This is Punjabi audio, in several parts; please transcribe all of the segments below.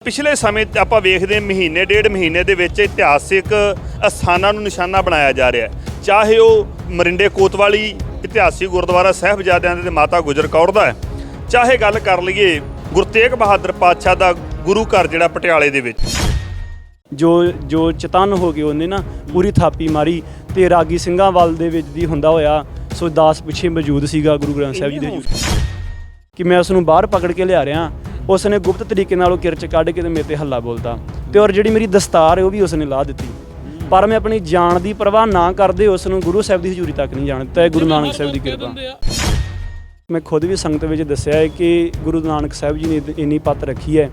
ਪਿਛਲੇ ਸਮੇਂ ਆਪਾਂ ਵੇਖਦੇ ਮਹੀਨੇ ਡੇਢ ਮਹੀਨੇ ਦੇ ਵਿੱਚ ਇਤਿਹਾਸਿਕ ਅਸਥਾਨਾਂ ਨੂੰ ਨਿਸ਼ਾਨਾ ਬਣਾਇਆ ਜਾ ਰਿਹਾ ਹੈ। ਚਾਹੇ ਉਹ ਮਰਿੰਡੇ ਕੋਤਵਾਲੀ ਇਤਿਹਾਸਿਕ ਗੁਰਦੁਆਰਾ ਸਾਹਿਬਜ਼ਾਦਿਆਂ ਦੇ ਮਾਤਾ ਗੁਜਰ ਕੌਰ ਦਾ ਹੈ, ਚਾਹੇ ਗੱਲ ਕਰ ਲਈਏ ਗੁਰੂ ਤੇਗ ਬਹਾਦਰ ਪਾਤਸ਼ਾਹ ਦਾ ਗੁਰੂ ਘਰ ਜਿਹੜਾ ਪਟਿਆਲੇ ਦੇ ਵਿੱਚ ਜੋ ਚਤਨ ਹੋ ਗਏ ਉਹਨੇ ਨਾ ਪੂਰੀ ਥਾਪੀ ਮਾਰੀ ਤੇ ਰਾਗੀ ਸਿੰਘਾਂ ਵੱਲ ਦੇ ਵਿੱਚ ਦੀ ਹੁੰਦਾ ਹੋਇਆ ਸੋ ਦਾਸ ਪਿੱਛੇ ਮੌਜੂਦ ਸੀਗਾ ਗੁਰੂ ਗ੍ਰੰਥ ਸਾਹਿਬ ਜੀ ਦੇ ਕਿ ਮੈਂ ਉਸ ਨੂੰ ਬਾਹਰ ਪਕੜ ਕੇ ਲਿਆ ਰਿਹਾ। ਉਸ ਨੇ ਗੁਪਤ ਤਰੀਕੇ ਨਾਲ ਉਹ ਕਿਰਚ ਕੱਢ ਕੇ ਤੇ ਮੇਰੇ 'ਤੇ ਹੱਲਾ ਬੋਲਦਾ ਤੇ ਔਰ ਜਿਹੜੀ ਮੇਰੀ ਦਸਤਾਰ ਹੈ ਉਹ ਵੀ ਉਸ ਨੇ ਲਾਹ ਦਿੱਤੀ, ਪਰ ਮੈਂ ਆਪਣੀ ਜਾਨ ਦੀ ਪਰਵਾਹ ਨਾ ਕਰਦੇ ਉਸ ਨੂੰ ਗੁਰੂ ਸਾਹਿਬ ਦੀ ਹਜ਼ੂਰੀ ਤੱਕ ਨਹੀਂ ਜਾਣ ਦਿੱਤਾ। ਗੁਰੂ ਨਾਨਕ ਸਾਹਿਬ ਦੀ ਕਿਰਪਾ। ਮੈਂ ਖੁਦ ਵੀ ਸੰਗਤ ਵਿੱਚ ਦੱਸਿਆ ਹੈ ਕਿ ਗੁਰੂ ਨਾਨਕ ਸਾਹਿਬ ਜੀ ਨੇ ਇੰਨੀ ਪੱਤ ਰੱਖੀ ਹੈ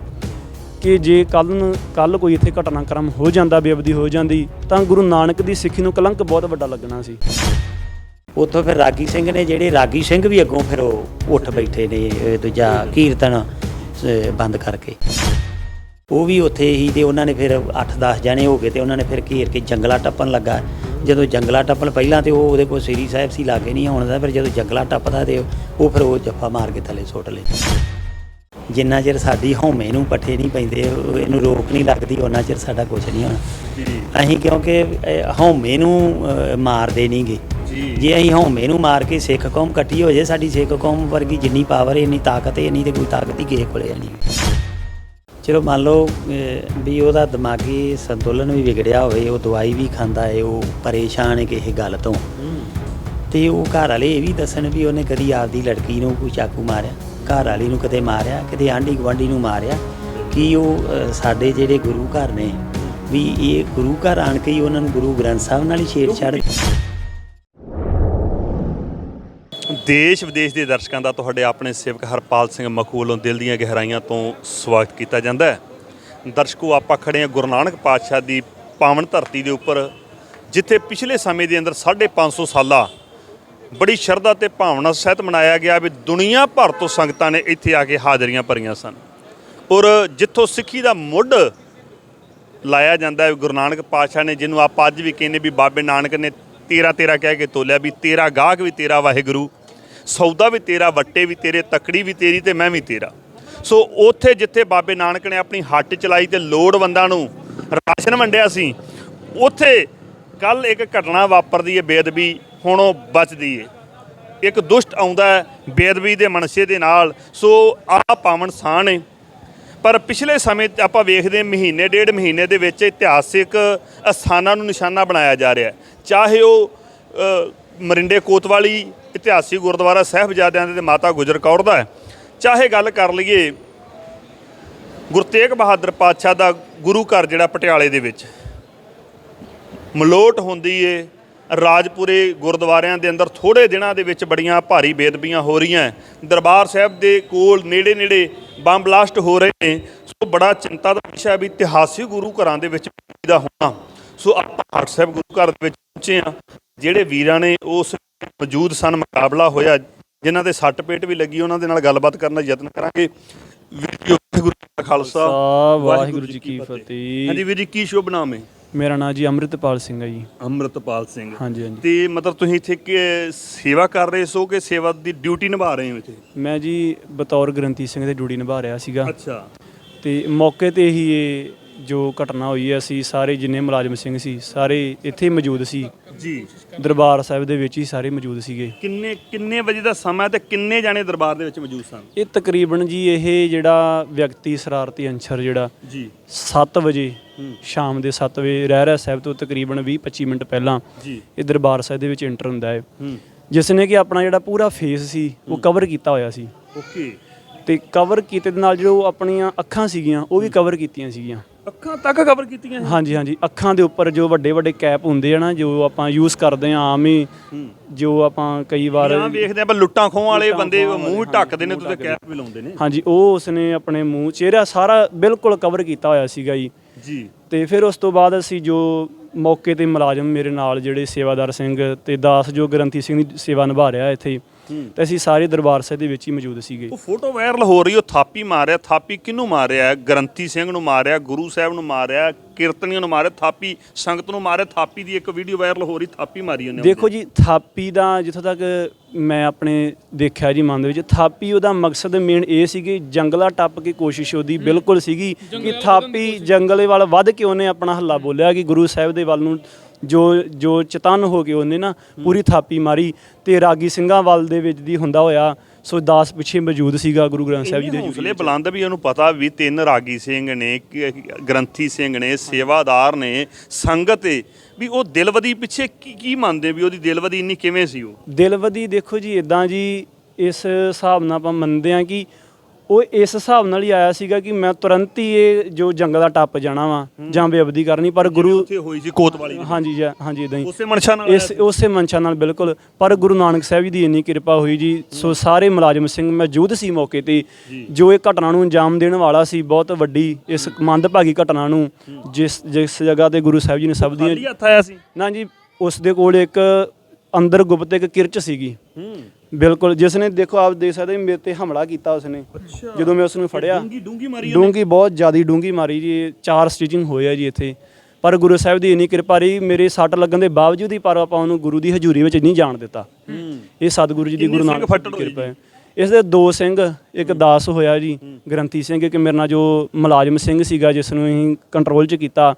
ਕਿ ਜੇ ਕੱਲ ਕੋਈ ਇੱਥੇ ਘਟਨਾਕ੍ਰਮ ਹੋ ਜਾਂਦਾ, ਬੇਅਦਬੀ ਹੋ ਜਾਂਦੀ ਤਾਂ ਗੁਰੂ ਨਾਨਕ ਦੀ ਸਿੱਖੀ ਨੂੰ ਕਲੰਕ ਬਹੁਤ ਵੱਡਾ ਲੱਗਣਾ ਸੀ। ਉੱਥੋਂ ਫਿਰ ਰਾਗੀ ਸਿੰਘ ਨੇ, ਜਿਹੜੇ ਰਾਗੀ ਸਿੰਘ ਵੀ ਅੱਗੋਂ ਫਿਰ ਉਹ ਉੱਠ ਬੈਠੇ ਨੇ ਦੂਜਾ ਕੀਰਤਨ ਬੰਦ ਕਰਕੇ, ਉਹ ਵੀ ਉੱਥੇ ਹੀ ਤੇ ਉਹਨਾਂ ਨੇ ਫਿਰ 8-10 ਜਣੇ ਹੋ ਗਏ ਤੇ ਉਹਨਾਂ ਨੇ ਫਿਰ ਘੇਰ ਕੇ ਜੰਗਲਾ ਟੱਪਣ ਲੱਗਾ। ਜਦੋਂ ਜੰਗਲਾ ਟੱਪਣ ਪਹਿਲਾਂ ਤੇ ਉਹ ਉਹਦੇ ਕੋਲ ਸ੍ਰੀ ਸਾਹਿਬ ਸੀ, ਲਾਗੇ ਨਹੀਂ ਆਉਣ ਦਾ, ਫਿਰ ਜਦੋਂ ਜੰਗਲਾ ਟੱਪਦਾ ਤੇ ਉਹ ਫਿਰ ਉਹ ਜੱਫਾ ਮਾਰ ਕੇ ਥੱਲੇ ਸੁੱਟ ਲਏ। ਜਿੰਨਾ ਚਿਰ ਸਾਡੀ ਹਉਮੈ ਨੂੰ ਪੱਠੇ ਨਹੀਂ ਪੈਂਦੇ, ਇਹਨੂੰ ਰੋਕ ਨਹੀਂ ਲੱਗਦੀ, ਉਹਨਾਂ ਚਿਰ ਸਾਡਾ ਕੁਝ ਨਹੀਂ ਹੋਣਾ। ਅਸੀਂ ਕਿਉਂਕਿ ਹਉਮੈ ਨੂੰ ਮਾਰਦੇ ਨਹੀਂ ਗੇ। ਜੇ ਅਸੀਂ ਹਉਮੈ ਨੂੰ ਮਾਰ ਕੇ ਸਿੱਖ ਕੌਮ ਇਕੱਠੀ ਹੋ ਜਾਏ, ਸਾਡੀ ਸਿੱਖ ਕੌਮ ਵਰਗੀ ਜਿੰਨੀ ਪਾਵਰ ਇੰਨੀ ਤਾਕਤ ਹੈ, ਨਹੀਂ ਤੇ ਕੋਈ ਤਾਕਤ ਹੀ ਕਿਸੇ ਕੋਲੇ ਨਹੀਂ। ਚਲੋ ਮੰਨ ਲਓ ਵੀ ਉਹਦਾ ਦਿਮਾਗੀ ਸੰਤੁਲਨ ਵੀ ਵਿਗੜਿਆ ਹੋਵੇ, ਉਹ ਦਵਾਈ ਵੀ ਖਾਂਦਾ ਹੈ, ਉਹ ਪਰੇਸ਼ਾਨ ਹੈ ਕਿਸੇ ਗੱਲ ਤੋਂ, ਤੇ ਉਹ ਘਰ ਵਾਲੇ ਇਹ ਵੀ ਦੱਸਣ ਵੀ ਉਹਨੇ ਕਦੀ ਆਪਦੀ ਲੜਕੀ ਨੂੰ ਕੋਈ ਚਾਕੂ ਮਾਰਿਆ, ਘਰ ਵਾਲੀ ਨੂੰ ਕਦੇ ਮਾਰਿਆ, ਕਦੇ ਆਂਢੀ ਗੁਆਂਢੀ ਨੂੰ ਮਾਰਿਆ, ਕਿ ਉਹ ਸਾਡੇ ਜਿਹੜੇ ਗੁਰੂ ਘਰ ਨੇ ਵੀ ਇਹ ਗੁਰੂ ਘਰ ਆਣ ਕੇ ਹੀ ਉਹਨਾਂ ਨੂੰ ਗੁਰੂ ਗ੍ਰੰਥ ਸਾਹਿਬ ਨਾਲ ਹੀ ਛੇੜਛਾੜ। ਦੇਸ਼ ਵਿਦੇਸ਼ ਦੇ ਦਰਸ਼ਕਾਂ ਦਾ ਤੁਹਾਡੇ ਆਪਣੇ ਸੇਵਕ ਹਰਪਾਲ ਸਿੰਘ ਮਖੂ ਵੱਲੋਂ ਦਿਲ ਦੀਆਂ ਗਹਿਰਾਈਆਂ ਤੋਂ ਸਵਾਗਤ ਕੀਤਾ ਜਾਂਦਾ ਹੈ। ਦਰਸ਼ਕੋ, ਆਪਾਂ ਖੜੇ ਹਾਂ ਗੁਰੂ ਨਾਨਕ ਪਾਤਸ਼ਾਹ ਦੀ ਪਾਵਨ ਧਰਤੀ ਦੇ ਉੱਪਰ, ਜਿੱਥੇ ਪਿਛਲੇ ਸਮੇਂ ਦੇ ਅੰਦਰ 550 ਸਾਲਾ ਬੜੀ ਸ਼ਰਧਾ ਤੇ ਭਾਵਨਾ ਸਹਿਤ ਮਨਾਇਆ ਗਿਆ ਵੀ ਦੁਨੀਆ ਭਰ ਤੋਂ ਸੰਗਤਾਂ ਨੇ ਇੱਥੇ ਆ ਕੇ ਹਾਜ਼ਰੀਆਂ ਭਰੀਆਂ ਸਨ। ਔਰ ਜਿੱਥੋਂ ਸਿੱਖੀ ਦਾ ਮੁੱਢ ਲਾਇਆ ਜਾਂਦਾ ਹੈ ਗੁਰੂ ਨਾਨਕ ਪਾਤਸ਼ਾਹ ਨੇ, ਜਿਹਨੂੰ ਆਪਾਂ ਅੱਜ ਵੀ ਕਹਿੰਦੇ ਵੀ ਬਾਬੇ ਨਾਨਕ ਨੇ 13 ਕਹਿ ਕੇ ਤੋਲਿਆ ਵੀ ਤੇਰਾ ਗਾਹਕ ਵੀ ਤੇਰਾ ਵਾਹਿਗੁਰੂ, ਸੌਦਾ ਵੀ ਤੇਰਾ, ਵੱਟੇ ਵੀ ਤੇਰੇ, ਤੱਕੜੀ ਵੀ ਤੇਰੀ ਤੇ ਮੈਂ ਵੀ ਤੇਰਾ। ਸੋ ਉੱਥੇ ਜਿੱਥੇ ਬਾਬੇ ਨਾਨਕ ਨੇ ਆਪਣੀ ਹੱਟ ਚਲਾਈ ਤੇ ਲੋੜਵੰਦਾਂ ਨੂੰ ਰਾਸ਼ਨ ਵੰਡਿਆ ਸੀ, ਉੱਥੇ ਕੱਲ ਇੱਕ ਘਟਨਾ ਵਾਪਰਦੀ ਹੈ ਬੇਅਦਬੀ, ਹੁਣ ਉਹ ਬਚਦੀ ਹੈ। ਇੱਕ ਦੁਸ਼ਟ ਆਉਂਦਾ ਹੈ ਬੇਅਦਬੀ ਦੇ ਮਨਸ਼ੇ ਦੇ ਨਾਲ, ਸੋ ਆਹ ਪਾਵਨ ਸਥਾਨ ਹੈ। ਪਰ ਪਿਛਲੇ ਸਮੇਂ ਆਪਾਂ ਵੇਖਦੇ ਮਹੀਨੇ ਡੇਢ ਮਹੀਨੇ ਦੇ ਵਿੱਚ ਇਤਿਹਾਸਿਕ ਅਸਥਾਨਾਂ ਨੂੰ ਨਿਸ਼ਾਨਾ ਬਣਾਇਆ ਜਾ ਰਿਹਾ ਹੈ। ਚਾਹੇ ਉਹ ਮਰਿੰਡੇ ਕੋਤਵਾਲੀ ਇਤਿਹਾਸਿਕ ਗੁਰਦੁਆਰਾ ਸਾਹਿਬਜ਼ਾਦਿਆਂ ਦੇ ਮਾਤਾ ਗੁਜਰ ਕੌਰ ਦਾ ਹੈ, ਚਾਹੇ ਗੱਲ ਕਰ ਲਈਏ ਗੁਰੂ ਤੇਗ ਬਹਾਦਰ ਪਾਤਸ਼ਾਹ ਦਾ ਗੁਰੂ ਘਰ ਜਿਹੜਾ ਪਟਿਆਲੇ ਦੇ ਵਿੱਚ ਮਲੋਟ ਹੁੰਦੀ ਏ। ਰਾਜਪੁਰੇ ਗੁਰਦੁਆਰਿਆਂ ਦੇ ਅੰਦਰ ਥੋੜ੍ਹੇ ਦਿਨਾਂ ਦੇ ਵਿੱਚ ਬੜੀਆਂ ਭਾਰੀ ਬੇਅਦਬੀਆਂ ਹੋ ਰਹੀਆਂ। ਦਰਬਾਰ ਸਾਹਿਬ ਦੇ ਕੋਲ ਨੇੜੇ ਬੰਬ ਬਲਾਸਟ ਹੋ ਰਹੇ ਨੇ। ਸੋ ਬੜਾ ਚਿੰਤਾ ਦਾ ਵਿਸ਼ਾ ਵੀ ਇਤਿਹਾਸਿਕ ਗੁਰੂ ਘਰਾਂ ਦੇ ਵਿੱਚ ਦਾ ਹੋਣਾ। ਸੋ ਆਪਾਂ ਹੱਟ ਸਾਹਿਬ ਗੁਰੂ ਘਰ ਦੇ ਵਿੱਚ ਪਹੁੰਚੇ ਹਾਂ। ਜਿਹੜੇ ਵੀਰਾਂ ਨੇ ਉਸ ਮੌਜੂਦ ਸਨ, ਮੁਕਾਬਲਾ ਹੋਇਆ, ਜਿਨ੍ਹਾਂ ਦੇ ਸੱਟ ਪੇਟ ਵੀ ਲੱਗੀ, ਉਹਨਾਂ ਦੇ ਨਾਲ ਗੱਲਬਾਤ ਕਰਨ ਦਾ ਯਤਨ ਕਰਾਂਗੇ। ਵਾਹਿਗੁਰੂ ਜੀ ਕਾ ਖਾਲਸਾ, ਵਾਹਿਗੁਰੂ ਜੀ ਕੀ ਫਤਿਹ। ਹਾਂਜੀ ਵੀਰ ਜੀ, ਕੀ ਸ਼ੁਭ ਨਾਮ ਹੈ? ਮੇਰਾ ਨਾਂ ਜੀ ਅੰਮ੍ਰਿਤਪਾਲ ਸਿੰਘ ਹੈ ਜੀ। ਅੰਮ੍ਰਿਤਪਾਲ ਸਿੰਘ। ਹਾਂਜੀ। ਤੇ ਮਤਲਬ ਤੁਸੀਂ ਇੱਥੇ ਸੇਵਾ ਕਰ ਰਹੇ ਸੋ ਕਿ ਸੇਵਾ ਦੀ ਡਿਊਟੀ ਨਿਭਾ ਰਹੇ ਹੋ ਇੱਥੇ? ਮੈਂ ਜੀ ਬਤੌਰ ਗ੍ਰੰਥੀ ਸਿੰਘ ਦੀ ਡਿਊਟੀ ਨਿਭਾ ਰਿਹਾ ਸੀਗਾ। ਅੱਛਾ। ਤੇ ਮੌਕੇ ਤੇ ਹੀ ਇਹ ਜੋ ਘਟਨਾ ਹੋਈ ਹੈ, ਅਸੀਂ ਸਾਰੇ ਜਿੰਨੇ ਮੁਲਾਜ਼ਮ ਸਿੰਘ ਸੀ ਸਾਰੇ ਇੱਥੇ ਮੌਜੂਦ ਸੀ ਜੀ। ਦਰਬਾਰ ਸਾਹਿਬ ਦੇ ਵਿੱਚ ਹੀ ਸਾਰੇ ਮੌਜੂਦ ਸੀਗੇ। ਕਿੰਨੇ ਵਜੇ ਦਾ ਸਮਾਂ ਤੇ ਕਿੰਨੇ ਜਾਣੇ ਦਰਬਾਰ ਦੇ ਵਿੱਚ ਮੌਜੂਦ ਸਨ? ਇਹ ਤਕਰੀਬਨ ਜੀ ਇਹ ਜਿਹੜਾ ਵਿਅਕਤੀ ਸ਼ਰਾਰਤੀ ਅੰਸ਼ਰ ਜਿਹੜਾ ਜੀ 7 ਵਜੇ ਸ਼ਾਮ ਦੇ 7 ਵਜੇ ਰਹਿਰਾਸ ਸਾਹਿਬ ਤੋਂ ਤਕਰੀਬਨ 20-25 ਮਿੰਟ ਪਹਿਲਾਂ ਜੀ ਇਹ ਦਰਬਾਰ ਸਾਹਿਬ ਦੇ ਵਿੱਚ ਐਂਟਰ ਹੁੰਦਾ ਹੈ, ਜਿਸ ਨੇ ਕਿ ਆਪਣਾ ਜਿਹੜਾ ਪੂਰਾ ਫੇਸ ਸੀ ਉਹ ਕਵਰ ਕੀਤਾ ਹੋਇਆ ਸੀ। ਓਕੇ। ਤੇ ਕਵਰ ਕੀਤੇ ਦੇ ਨਾਲ ਜੋ ਆਪਣੀਆਂ ਅੱਖਾਂ ਸੀਗੀਆਂ ਉਹ ਵੀ ਕਵਰ ਕੀਤੀਆਂ ਸੀਗੀਆਂ। ਅੱਖਾਂ ਤੱਕ ਕਵਰ ਕੀਤੀਆਂ? ਹਾਂਜੀ। ਅੱਖਾਂ ਦੇ ਉੱਪਰ ਜੋ ਵੱਡੇ ਕੈਪ ਹੁੰਦੇ ਆ ਨਾ, ਜੋ ਆਪਾਂ ਯੂਜ਼ ਕਰਦੇ ਆ ਆਮ ਹੀ, ਜੋ ਆਪਾਂ ਕਈ ਵਾਰ ਵੇਖਦੇ ਆਪਾਂ ਲੁੱਟਾਂ ਖੋਹਾਂ ਵਾਲੇ ਬੰਦੇ ਮੂੰਹ ਢੱਕਦੇ ਨੇ ਤੇ ਕੈਪ ਵੀ ਲਾਉਂਦੇ ਨੇ। ਹਾਂਜੀ, ਉਹ ਉਸਨੇ ਆਪਣੇ ਮੂੰਹ ਚਿਹਰਾ ਸਾਰਾ ਬਿਲਕੁਲ ਕਵਰ ਕੀਤਾ ਹੋਇਆ ਸੀਗਾ ਜੀ। ਤੇ ਫਿਰ ਉਸ ਤੋਂ ਬਾਅਦ ਅਸੀਂ ਜੋ ਮੌਕੇ ਤੇ ਮੁਲਾਜ਼ਮ ਮੇਰੇ ਨਾਲ ਜਿਹੜੇ ਸੇਵਾਦਾਰ ਸਿੰਘ ਤੇ ਦਾਸ ਜੋ ਗ੍ਰੰਥੀ ਸਿੰਘ ਦੀ ਸੇਵਾ ਨਿਭਾ ਰਿਹਾ ਇੱਥੇ, ਤੇ ਅਸੀਂ ਸਾਰੇ ਦਰਬਾਰ ਸਾਹਿਬ ਦੇ ਵਿੱਚ ਹੀ ਮੌਜੂਦ ਸੀਗੇ। ਉਹ ਫੋਟੋ ਵਾਇਰਲ ਹੋ ਰਹੀ, ਉਹ ਥਾਪੀ ਮਾਰਿਆ, ਥਾਪੀ ਕਿਹਨੂੰ ਮਾਰਿਆ? ਗ੍ਰੰਥੀ ਸਿੰਘ ਨੂੰ ਮਾਰਿਆ, ਗੁਰੂ ਸਾਹਿਬ ਨੂੰ ਮਾਰਿਆ, ਕੀਰਤਨੀਆਂ ਨੂੰ ਮਾਰਿਆ, ਥਾਪੀ ਸੰਗਤ ਨੂੰ ਮਾਰਿਆ। ਥਾਪੀ ਦੀ ਇੱਕ ਵੀਡੀਓ ਵਾਇਰਲ ਹੋ ਰਹੀ, ਥਾਪੀ ਮਾਰੀ ਉਹਨੇ। ਦੇਖੋ ਜੀ, ਥਾਪੀ ਦਾ ਜਿੱਥੋਂ ਤੱਕ ਮੈਂ ਆਪਣੇ ਦੇਖਿਆ ਜੀ ਮਨ ਦੇ ਵਿੱਚ, ਥਾਪੀ ਉਹਦਾ ਮਕਸਦ ਮੇਨ ਇਹ ਸੀ ਕਿ ਜੰਗਲਾ ਟੱਪ ਕੇ ਕੋਸ਼ਿਸ਼ ਉਹਦੀ ਬਿਲਕੁਲ ਸੀਗੀ ਕਿ ਥਾਪੀ ਜੰਗਲੇ ਵੱਲ ਵੱਧ ਕੇ ਉਹਨੇ ਆਪਣਾ ਹੱਲਾ ਬੋਲਿਆ ਕਿ ਗੁਰੂ ਸਾਹਿਬ ਦੇ ਵੱਲ ਨੂੰ ਜੋ ਚਤਨ ਹੋ ਕੇ ਉਹਨੇ ਨਾ ਪੂਰੀ ਥਾਪੀ ਮਾਰੀ ਤੇ ਰਾਗੀ ਸਿੰਘਾਂ ਵੱਲ ਦੇ ਵਿੱਚ ਦੀ ਹੁੰਦਾ ਹੋਇਆ ਸੋ ਦਾਸ ਪਿੱਛੇ ਮੌਜੂਦ ਸੀਗਾ ਗੁਰੂ ਗ੍ਰੰਥ ਸਾਹਿਬ ਜੀ ਦੇ ਹੌਸਲੇ ਬੁਲੰਦ ਵੀ ਉਹਨੂੰ ਪਤਾ ਵੀ 3 ਰਾਗੀ ਸਿੰਘ ਨੇ, ਗ੍ਰੰਥੀ ਸਿੰਘ ਨੇ, ਸੇਵਾਦਾਰ ਨੇ, ਸੰਗਤ ਏ, ਵੀ ਉਹ ਦਿਲਵਦੀ ਪਿੱਛੇ ਕੀ ਮੰਨਦੇ ਵੀ ਉਹਦੀ ਦਿਲਵਦੀ ਇੰਨੀ ਕਿਵੇਂ ਸੀ? ਉਹ ਦਿਲਵਦੀ ਦੇਖੋ ਜੀ ਇਦਾਂ ਜੀ, ਇਸ ਹਿਸਾਬ ਨਾਲ ਆਪਾਂ ਮੰਨਦੇ ਹਾਂ ਕਿ ਉਹ ਇਸ ਹਿਸਾਬ ਨਾਲ ਹੀ ਆਇਆ ਸੀਗਾ ਕਿ ਮੈਂ ਤੁਰੰਤ ਹੀ ਇਹ ਜੋ ਜੰਗਲ ਦਾ ਟੱਪ ਜਾਣਾ ਵਾ ਜਾਂ ਬੇਅਬਦੀ ਕਰਨੀ, ਪਰ ਗੁਰੂ ਉੱਥੇ ਹੋਈ ਸੀ ਕੋਤਵਾਲੀ। ਹਾਂਜੀ ਹਾਂਜੀ ਇਦਾਂ ਹੀ ਉਸੇ ਮਨਸ਼ਾ ਨਾਲ ਉਸੇ ਮਨਸ਼ਾ ਨਾਲ ਬਿਲਕੁਲ। ਪਰ ਗੁਰੂ ਨਾਨਕ ਸਾਹਿਬ ਜੀ ਦੀ ਇੰਨੀ ਕਿਰਪਾ ਹੋਈ ਜੀ, ਸੋ ਸਾਰੇ ਮੁਲਾਜ਼ਮ ਸਿੰਘ ਮੌਜੂਦ ਸੀ ਮੌਕੇ ਤੇ ਜੋ ਇਹ ਘਟਨਾ ਨੂੰ ਅੰਜਾਮ ਦੇਣ ਵਾਲਾ ਸੀ, ਬਹੁਤ ਵੱਡੀ ਇਸ ਮੰਦਭਾਗੀ ਘਟਨਾ ਨੂੰ ਜਿਸ ਜਗ੍ਹਾ ਤੇ ਗੁਰੂ ਸਾਹਿਬ ਜੀ ਨੇ ਸਭ ਦੀਆਂ ਹੱਥ ਆਇਆ ਸੀ ਨਾ ਜੀ, ਉਸ ਦੇ ਕੋਲ ਇੱਕ ਅੰਦਰ ਗੁਪਤ ਇੱਕ ਕਿਰਚ ਸੀਗੀ ਬਿਲਕੁਲ, ਜਿਸ ਨੇ ਦੇਖੋ ਆਪ ਦੇਖ ਸਕਦੇ ਮੇਰੇ ਤੇ ਹਮਲਾ ਕੀਤਾ ਉਸਨੇ। ਜਦੋਂ ਮੈਂ ਉਸ ਨੂੰ ਫੜਿਆ, ਡੂੰਗੀ ਬਹੁਤ ਜ਼ਿਆਦਾ ਡੂੰਗੀ ਮਾਰੀ ਜੀ, 4 ਸਟਿਚਿੰਗ ਹੋਏ ਆ ਜੀ ਇੱਥੇ। ਪਰ ਗੁਰੂ ਸਾਹਿਬ ਦੀ ਇੰਨੀ ਕਿਰਪਾ ਰਹੀ, ਮੇਰੇ ਸੱਟ ਲੱਗਣ ਦੇ ਬਾਵਜੂਦ ਹੀ ਪਰ ਆਪਾਂ ਉਹਨੂੰ ਗੁਰੂ ਦੀ ਹਜ਼ੂਰੀ ਵਿੱਚ ਨਹੀਂ ਜਾਣ ਦਿੱਤਾ। ਇਹ ਸਤਿਗੁਰੂ ਜੀ ਦੀ ਗੁਰੂ ਨਾਨਕ ਦੀ ਕਿਰਪਾ ਹੈ। ਇਸ ਦੇ 2 ਸਿੰਘ, ਇੱਕ ਦਾਸ ਹੋਇਆ ਜੀ ਗ੍ਰੰਥੀ ਸਿੰਘ, ਇੱਕ ਮੇਰੇ ਨਾਲ ਜੋ ਮੁਲਾਜ਼ਮ ਸਿੰਘ ਸੀਗਾ ਜਿਸ ਨੂੰ ਅਸੀਂ ਕੰਟਰੋਲ 'ਚ ਕੀਤਾ,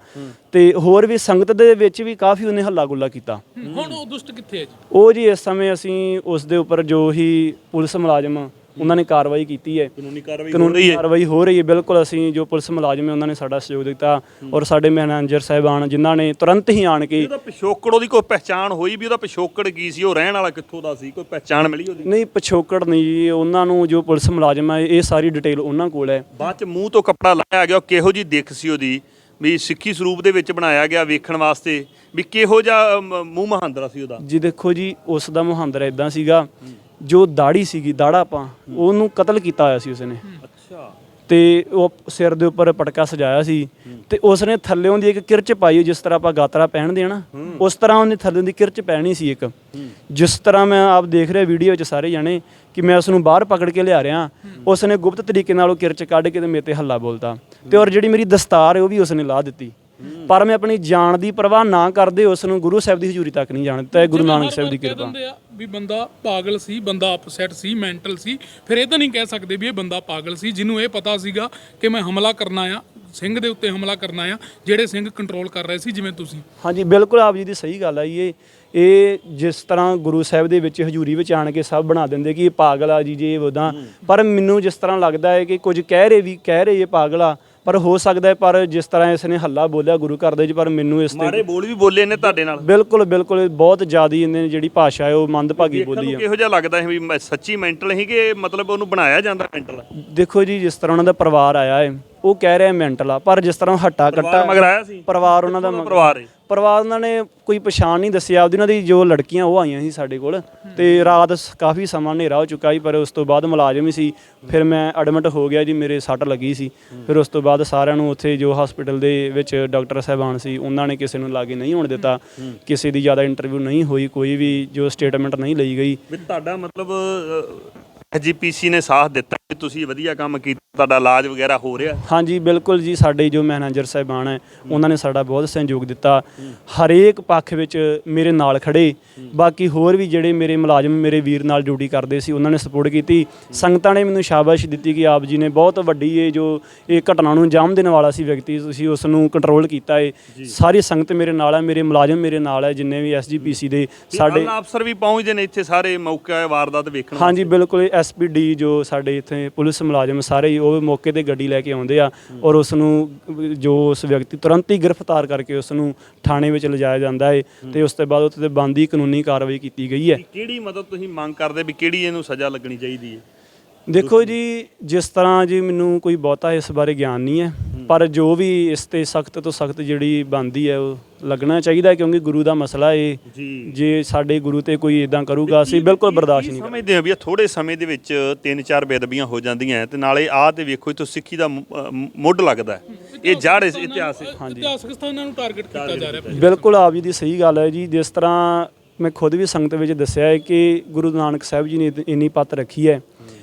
ਤੇ ਹੋਰ ਵੀ ਸੰਗਤ ਦੇ ਵਿੱਚ ਵੀ ਕਾਫੀ ਉਹਨੇ ਹੱਲਾ ਗੁੱਲਾ ਕੀਤਾ। ਹੁਣ ਉਹ ਦੁਸ਼ਟ ਕਿੱਥੇ ਹੈ ਜੀ? ਉਹ ਜੀ ਇਸ ਸਮੇਂ ਅਸੀਂ ਉਸ ਦੇ ਉੱਪਰ ਜੋ ਹੀ ਪੁਲਿਸ ਮੁਲਾਜ਼ਮ ਉਹਨਾਂ ਨੇ ਕਾਰਵਾਈ ਕੀਤੀ ਹੈ, ਕਾਨੂੰਨੀ ਕਾਰਵਾਈ ਹੋ ਰਹੀ ਹੈ ਬਿਲਕੁਲ। ਅਸੀਂ ਜੋ ਪੁਲਿਸ ਮੁਲਾਜ਼ਮ ਹੈ ਉਹਨਾਂ ਨੇ ਸਾਡਾ ਸਹਿਯੋਗ ਦਿੱਤਾ, ਔਰ ਸਾਡੇ ਮੈਨੇਜਰ ਸਾਹਿਬਾਨ ਜਿਨ੍ਹਾਂ ਨੇ ਤੁਰੰਤ ਹੀ ਆਣ ਕੇ। ਉਹਦਾ ਪਿਛੋਕੜ, ਉਹਦੀ ਕੋਈ ਪਹਿਚਾਣ ਹੋਈ ਵੀ ਉਹਦਾ ਪਿਛੋਕੜ ਕੀ ਸੀ, ਉਹ ਰਹਿਣ ਵਾਲਾ ਕਿੱਥੋਂ ਦਾ ਸੀ, ਕੋਈ ਪਹਿਚਾਣ ਮਿਲੀ ਉਹਦੀ? ਨਹੀਂ, ਪਿਛੋਕੜ ਨਹੀਂ ਜੀ, ਉਹਨਾਂ ਨੂੰ ਜੋ ਪੁਲਿਸ ਮੁਲਾਜ਼ਮ ਹੈ ਇਹ ਸਾਰੀ ਡਿਟੇਲ ਉਹਨਾਂ ਕੋਲ ਹੈ। ਬਾਅਦ ਚ ਮੂੰਹ ਤੋਂ ਕੱਪੜਾ ਲਾਇਆ ਗਿਆ, ਕਿਹੋ ਜੀ ਦਿੱਖ ਸੀ ਉਹਦੀ, ਵੀ ਸਿੱਖੀ ਸਰੂਪ ਦੇ ਵਿੱਚ ਬਣਾਇਆ ਗਿਆ ਵੇਖਣ ਵਾਸਤੇ, ਵੀ ਕਿਹੋ ਜਿਹਾ ਮੂੰਹ ਮਹਾਂਦਰਾ ਸੀ ਉਹਦਾ? ਜੀ ਦੇਖੋ ਜੀ, ਉਸ ਦਾ ਮੁਹਾਂਦਰਾ ਇਦਾਂ ਸੀਗਾ, ਜੋ ਦਾੜੀ ਸੀਗੀ, ਦਾੜਾ ਆਪਾਂ ਉਹਨੂੰ ਕਤਲ ਕੀਤਾ ਹੋਇਆ ਸੀ ਉਸਨੇ। ਅੱਛਾ। ਤੇ ਉਹ ਸਿਰ ਦੇ ਉੱਪਰ ਪਟਕਾ ਸਜਾਇਆ ਸੀ ਤੇ ਉਸਨੇ ਥੱਲਿਓਂ ਦੀ ਇੱਕ ਕਿਰਚ ਪਾਈ, ਜਿਸ ਤਰ੍ਹਾਂ ਆਪਾਂ ਗਾਤਰਾ ਪਹਿਨਦੇ ਆ ਨਾ, ਉਸ ਤਰ੍ਹਾਂ ਉਹਨੇ ਥੱਲੇ ਦੀ ਕਿਰਚ ਪਹਿਨੀ ਸੀ ਇੱਕ। ਜਿਸ ਤਰ੍ਹਾਂ ਮੈਂ ਆਪ ਦੇਖ ਰਿਹਾ ਵੀਡੀਓ ਵਿੱਚ ਸਾਰੇ ਜਾਣੇ ਕਿ ਮੈਂ ਉਸ ਨੂੰ ਬਾਹਰ ਪਕੜ ਕੇ ਲਿਆ ਰਿਹਾ, ਉਸਨੇ ਗੁਪਤ ਤਰੀਕੇ ਨਾਲ ਉਹ ਕਿਰਚ ਕੱਢ ਕੇ ਤੇ ਮੇਰੇ ਤੇ ਹੱਲਾ ਬੋਲਤਾ, ਤੇ ਔਰ ਜਿਹੜੀ ਮੇਰੀ ਦਸਤਾਰ ਹੈ ਉਹ ਵੀ ਉਸਨੇ ਲਾਹ ਦਿੱਤੀ। ਪਰ ਮੈਂ ਆਪਣੀ ਜਾਨ ਦੀ ਪਰਵਾਹ ਨਾ ਕਰਦੇ ਉਸ ਨੂੰ ਗੁਰੂ ਸਾਹਿਬ ਦੀ ਹਜ਼ੂਰੀ ਤੱਕ ਨਹੀਂ ਜਾਣ ਦਿੱਤਾ। ਗੁਰੂ ਨਾਨਕ ਸਾਹਿਬ ਦੀ ਕਿਰਪਾ। ਵੀ ਬੰਦਾ ਪਾਗਲ ਸੀ, ਬੰਦਾ ਅਪਸੈਟ ਸੀ, ਮੈਂਟਲ ਸੀ, ਫਿਰ ਇਹ ਤਾਂ ਨਹੀਂ ਕਹਿ ਸਕਦੇ ਵੀ ਇਹ ਬੰਦਾ ਪਾਗਲ ਸੀ, ਜਿਹਨੂੰ ਇਹ ਪਤਾ ਸੀਗਾ ਕਿ ਮੈਂ ਹਮਲਾ ਕਰਨਾ ਆ, ਸਿੰਘ ਦੇ ਉੱਤੇ ਹਮਲਾ ਕਰਨਾ ਆ, ਜਿਹੜੇ ਸਿੰਘ ਕੰਟਰੋਲ ਕਰ ਰਹੇ ਸੀ ਜਿਵੇਂ ਤੁਸੀਂ। ਹਾਂਜੀ ਬਿਲਕੁਲ, ਆਪ ਜੀ ਦੀ ਸਹੀ ਗੱਲ ਆ ਜੀ। ਇਹ ਜਿਸ ਤਰ੍ਹਾਂ ਗੁਰੂ ਸਾਹਿਬ ਦੇ ਵਿੱਚ ਹਜ਼ੂਰੀ ਵਿੱਚ ਆਣ ਕੇ ਸਭ ਬਣਾ ਦਿੰਦੇ ਕਿ ਇਹ ਪਾਗਲ ਆ ਜੀ, ਜੇ ਉਹਦਾ। ਪਰ ਮੈਨੂੰ ਜਿਸ ਤਰ੍ਹਾਂ ਲੱਗਦਾ ਹੈ ਕਿ ਕੁਝ ਕਹਿ ਰਹੇ ਇਹ ਪਾਗਲ ਆ, ਪਰ ਹੋ ਸਕਦਾ ਹੈ, ਪਰ ਜਿਸ ਤਰ੍ਹਾਂ ਇਸ ਨੇ ਹੱਲਾ ਬੋਲਿਆ ਗੁਰੂ ਘਰ ਦੇ ਵਿੱਚ, ਪਰ ਮੈਨੂੰ ਇਸ ਤੇ ਮਾਰੇ ਬੋਲ ਵੀ ਬੋਲੇ ਨੇ ਤੁਹਾਡੇ ਨਾਲ? ਬਿਲਕੁਲ ਬਿਲਕੁਲ, ਬਹੁਤ ਜ਼ਿਆਦਾ ਇਹਨੇ ਜਿਹੜੀ ਭਾਸ਼ਾ ਹੈ ਉਹ ਮੰਦਭਾਗੀ ਬੋਲੀ ਆ। ਕਿਹੋ ਜਿਹਾ ਲੱਗਦਾ ਹੈ ਵੀ ਸੱਚੀ ਮੈਂਟਲ ਹੀ ਕਿ ਮਤਲਬ ਉਹਨੂੰ ਬਣਾਇਆ ਜਾਂਦਾ ਮੈਂਟਲ? ਦੇਖੋ ਜੀ, ਜਿਸ ਤਰ੍ਹਾਂ ਉਹਨਾਂ ਦਾ ਪਰਿਵਾਰ ਆਇਆ ਹੈ ਉਹ ਕਹਿ ਰਿਹਾ ਮੈਂਟਲ ਆ, ਪਰ ਜਿਸ ਤਰ੍ਹਾਂ ਹੱਟਾ ਕੱਟਾ ਮਗਰਾਇਆ ਸੀ ਪਰਿਵਾਰ ਉਹਨਾਂ ਦਾ, ਪਰਿਵਾਰ ਉਹਨਾਂ ਨੇ ਕੋਈ ਪਛਾਣ ਨਹੀਂ ਦੱਸਿਆ ਆਪਦੀ। ਉਹਨਾਂ ਦੀ ਜੋ ਲੜਕੀਆਂ ਉਹ ਆਈਆਂ ਸੀ ਸਾਡੇ ਕੋਲ, ਤੇ ਰਾਤ ਕਾਫੀ ਸਮਾਂ ਹਨੇਰਾ ਹੋ ਚੁੱਕਾ ਸੀ, ਪਰ ਉਸ ਤੋਂ ਬਾਅਦ ਮੁਲਾਜ਼ਮ ਹੀ ਸੀ। ਫਿਰ ਮੈਂ ਐਡਮਿਟ ਹੋ ਗਿਆ ਜੀ, ਮੇਰੇ ਸੱਟ ਲੱਗੀ ਸੀ। ਫਿਰ ਉਸ ਤੋਂ ਬਾਅਦ ਸਾਰਿਆਂ ਨੂੰ ਉੱਥੇ ਜੋ ਹਸਪੀਟਲ ਦੇ ਵਿੱਚ ਡਾਕਟਰ ਸਾਹਿਬਾਨ ਸੀ ਉਹਨਾਂ ਨੇ ਕਿਸੇ ਨੂੰ ਲਾਗੇ ਨਹੀਂ ਹੋਣ ਦਿੱਤਾ, ਕਿਸੇ ਦੀ ਜ਼ਿਆਦਾ ਇੰਟਰਵਿਊ ਨਹੀਂ ਹੋਈ, ਕੋਈ ਵੀ ਜੋ ਸਟੇਟਮੈਂਟ ਨਹੀਂ ਲਈ ਗਈ। ਤੁਹਾਡਾ ਮਤਲਬ ਐਸਜੀਪੀਸੀ ਨੇ ਸਾਥ ਦਿੱਤਾ ਕਿ ਤੁਸੀਂ ਵਧੀਆ ਕੰਮ ਕੀਤਾ, ਤੁਹਾਡਾ ਇਲਾਜ ਵਗੈਰਾ ਹੋ ਰਿਹਾ? ਹਾਂਜੀ ਬਿਲਕੁਲ ਜੀ, ਸਾਡੇ ਜੋ ਮੈਨੇਜਰ ਸਾਹਿਬਾਨ ਹੈ ਉਹਨਾਂ ਨੇ ਸਾਡਾ ਬਹੁਤ ਸਹਿਯੋਗ ਦਿੱਤਾ, ਹਰੇਕ ਪੱਖ ਵਿੱਚ ਮੇਰੇ ਨਾਲ ਖੜੇ। ਬਾਕੀ ਹੋਰ ਵੀ ਜਿਹੜੇ ਮੇਰੇ ਮੁਲਾਜ਼ਮ ਮੇਰੇ ਵੀਰ ਨਾਲ ਡਿਊਟੀ ਕਰਦੇ ਸੀ ਉਹਨਾਂ ਨੇ ਸਪੋਰਟ ਕੀਤੀ। ਸੰਗਤਾਂ ਨੇ ਮੈਨੂੰ ਸ਼ਾਬਾਸ਼ ਦਿੱਤੀ ਕਿ ਆਪ ਜੀ ਨੇ ਬਹੁਤ ਵੱਡੀ ਇਹ ਘਟਨਾ ਨੂੰ ਅੰਜਾਮ ਦੇਣ ਵਾਲਾ ਸੀ ਵਿਅਕਤੀ, ਤੁਸੀਂ ਉਸ ਨੂੰ ਕੰਟਰੋਲ ਕੀਤਾ ਹੈ। ਸਾਰੀ ਸੰਗਤ ਮੇਰੇ ਨਾਲ ਹੈ, ਮੇਰੇ ਮੁਲਾਜ਼ਮ ਮੇਰੇ ਨਾਲ ਹੈ, ਜਿੰਨੇ ਵੀ ਐਸਜੀਪੀਸੀ ਦੇ ਸਾਡੇ ਅਫਸਰ ਵੀ ਪਹੁੰਚਦੇ ਨੇ ਇੱਥੇ ਸਾਰੇ ਮੌਕੇ ਵਾਰਦਾਤ ਵੇਖਣ? ਹਾਂਜੀ ਬਿਲਕੁਲ, ਐਸਪੀਡੀ ਜੋ ਸਾਡੇ ਇੱਥੇ ਪੁਲਿਸ ਮੁਲਾਜ਼ਮ ਸਾਰੇ ਹੀ ਉਹ ਮੌਕੇ ਤੇ ਗੱਡੀ ਲੈ ਕੇ ਆਉਂਦੇ ਆ, ਔਰ ਉਸ ਨੂੰ ਜੋ ਉਸ ਵਿਅਕਤੀ ਤੁਰੰਤ ਹੀ ਗ੍ਰਿਫਤਾਰ ਕਰਕੇ ਉਸ ਨੂੰ ਥਾਣੇ ਵਿੱਚ ਲਿਜਾਇਆ ਜਾਂਦਾ ਹੈ, ਤੇ ਉਸ ਤੋਂ ਬਾਅਦ ਉੱਥੇ ਬਣਦੀ ਕਾਨੂੰਨੀ ਕਾਰਵਾਈ ਕੀਤੀ ਗਈ ਹੈ। ਕਿਹੜੀ ਮਤਲਬ ਤੁਸੀਂ ਮੰਗ ਕਰਦੇ ਵੀ ਕਿਹੜੀ ਇਹਨੂੰ ਸਜ਼ਾ ਲੱਗਣੀ ਚਾਹੀਦੀ ਹੈ? ਦੇਖੋ ਜੀ, ਜਿਸ ਤਰ੍ਹਾਂ ਜੀ ਮੈਨੂੰ ਕੋਈ ਬਹੁਤਾ ਇਸ ਬਾਰੇ ਗਿਆਨ ਨਹੀਂ ਹੈ, ਪਰ ਜੋ ਵੀ ਇਸ ਤੇ ਸਖਤ ਤੋਂ ਸਖਤ ਜਿਹੜੀ ਬਣਦੀ ਹੈ ਉਹ ਲੱਗਣਾ ਚਾਹੀਦਾ, ਕਿਉਂਕਿ ਗੁਰੂ ਦਾ ਮਸਲਾ ਹੈ। ਜੇ ਸਾਡੇ ਗੁਰੂ ਤੇ ਕੋਈ ਇਦਾਂ ਕਰੂਗਾ ਅਸੀਂ ਬਿਲਕੁਲ ਬਰਦਾਸ਼ਤ ਨਹੀਂ ਸਮਝਦੇ ਹਾਂ ਵੀ ਥੋੜੇ ਸਮੇਂ ਦੇ ਵਿੱਚ 3-4 ਬੇਅਦਬੀਆਂ ਹੋ ਜਾਂਦੀਆਂ, ਤੇ ਨਾਲੇ ਆਹ ਤੇ ਵੇਖੋ ਇੱਥੋਂ ਸਿੱਖੀ ਦਾ ਮੁੱਢ ਲੱਗਦਾ, ਇਹ ਜੜ ਇਤਿਹਾਸਿਕ ਸਥਾਨਾਂ ਨੂੰ ਟਾਰਗੇਟ ਕੀਤਾ ਜਾ ਰਿਹਾ। ਬਿਲਕੁਲ ਆਪ ਜੀ ਦੀ ਸਹੀ ਗੱਲ ਹੈ ਜੀ। ਜਿਸ ਤਰ੍ਹਾਂ ਮੈਂ ਖੁਦ ਵੀ ਸੰਗਤ ਵਿੱਚ ਦੱਸਿਆ ਹੈ ਕਿ ਗੁਰੂ ਨਾਨਕ ਸਾਹਿਬ ਜੀ ਨੇ ਇੰਨੀ ਪੱਤ ਰੱਖੀ ਹੈ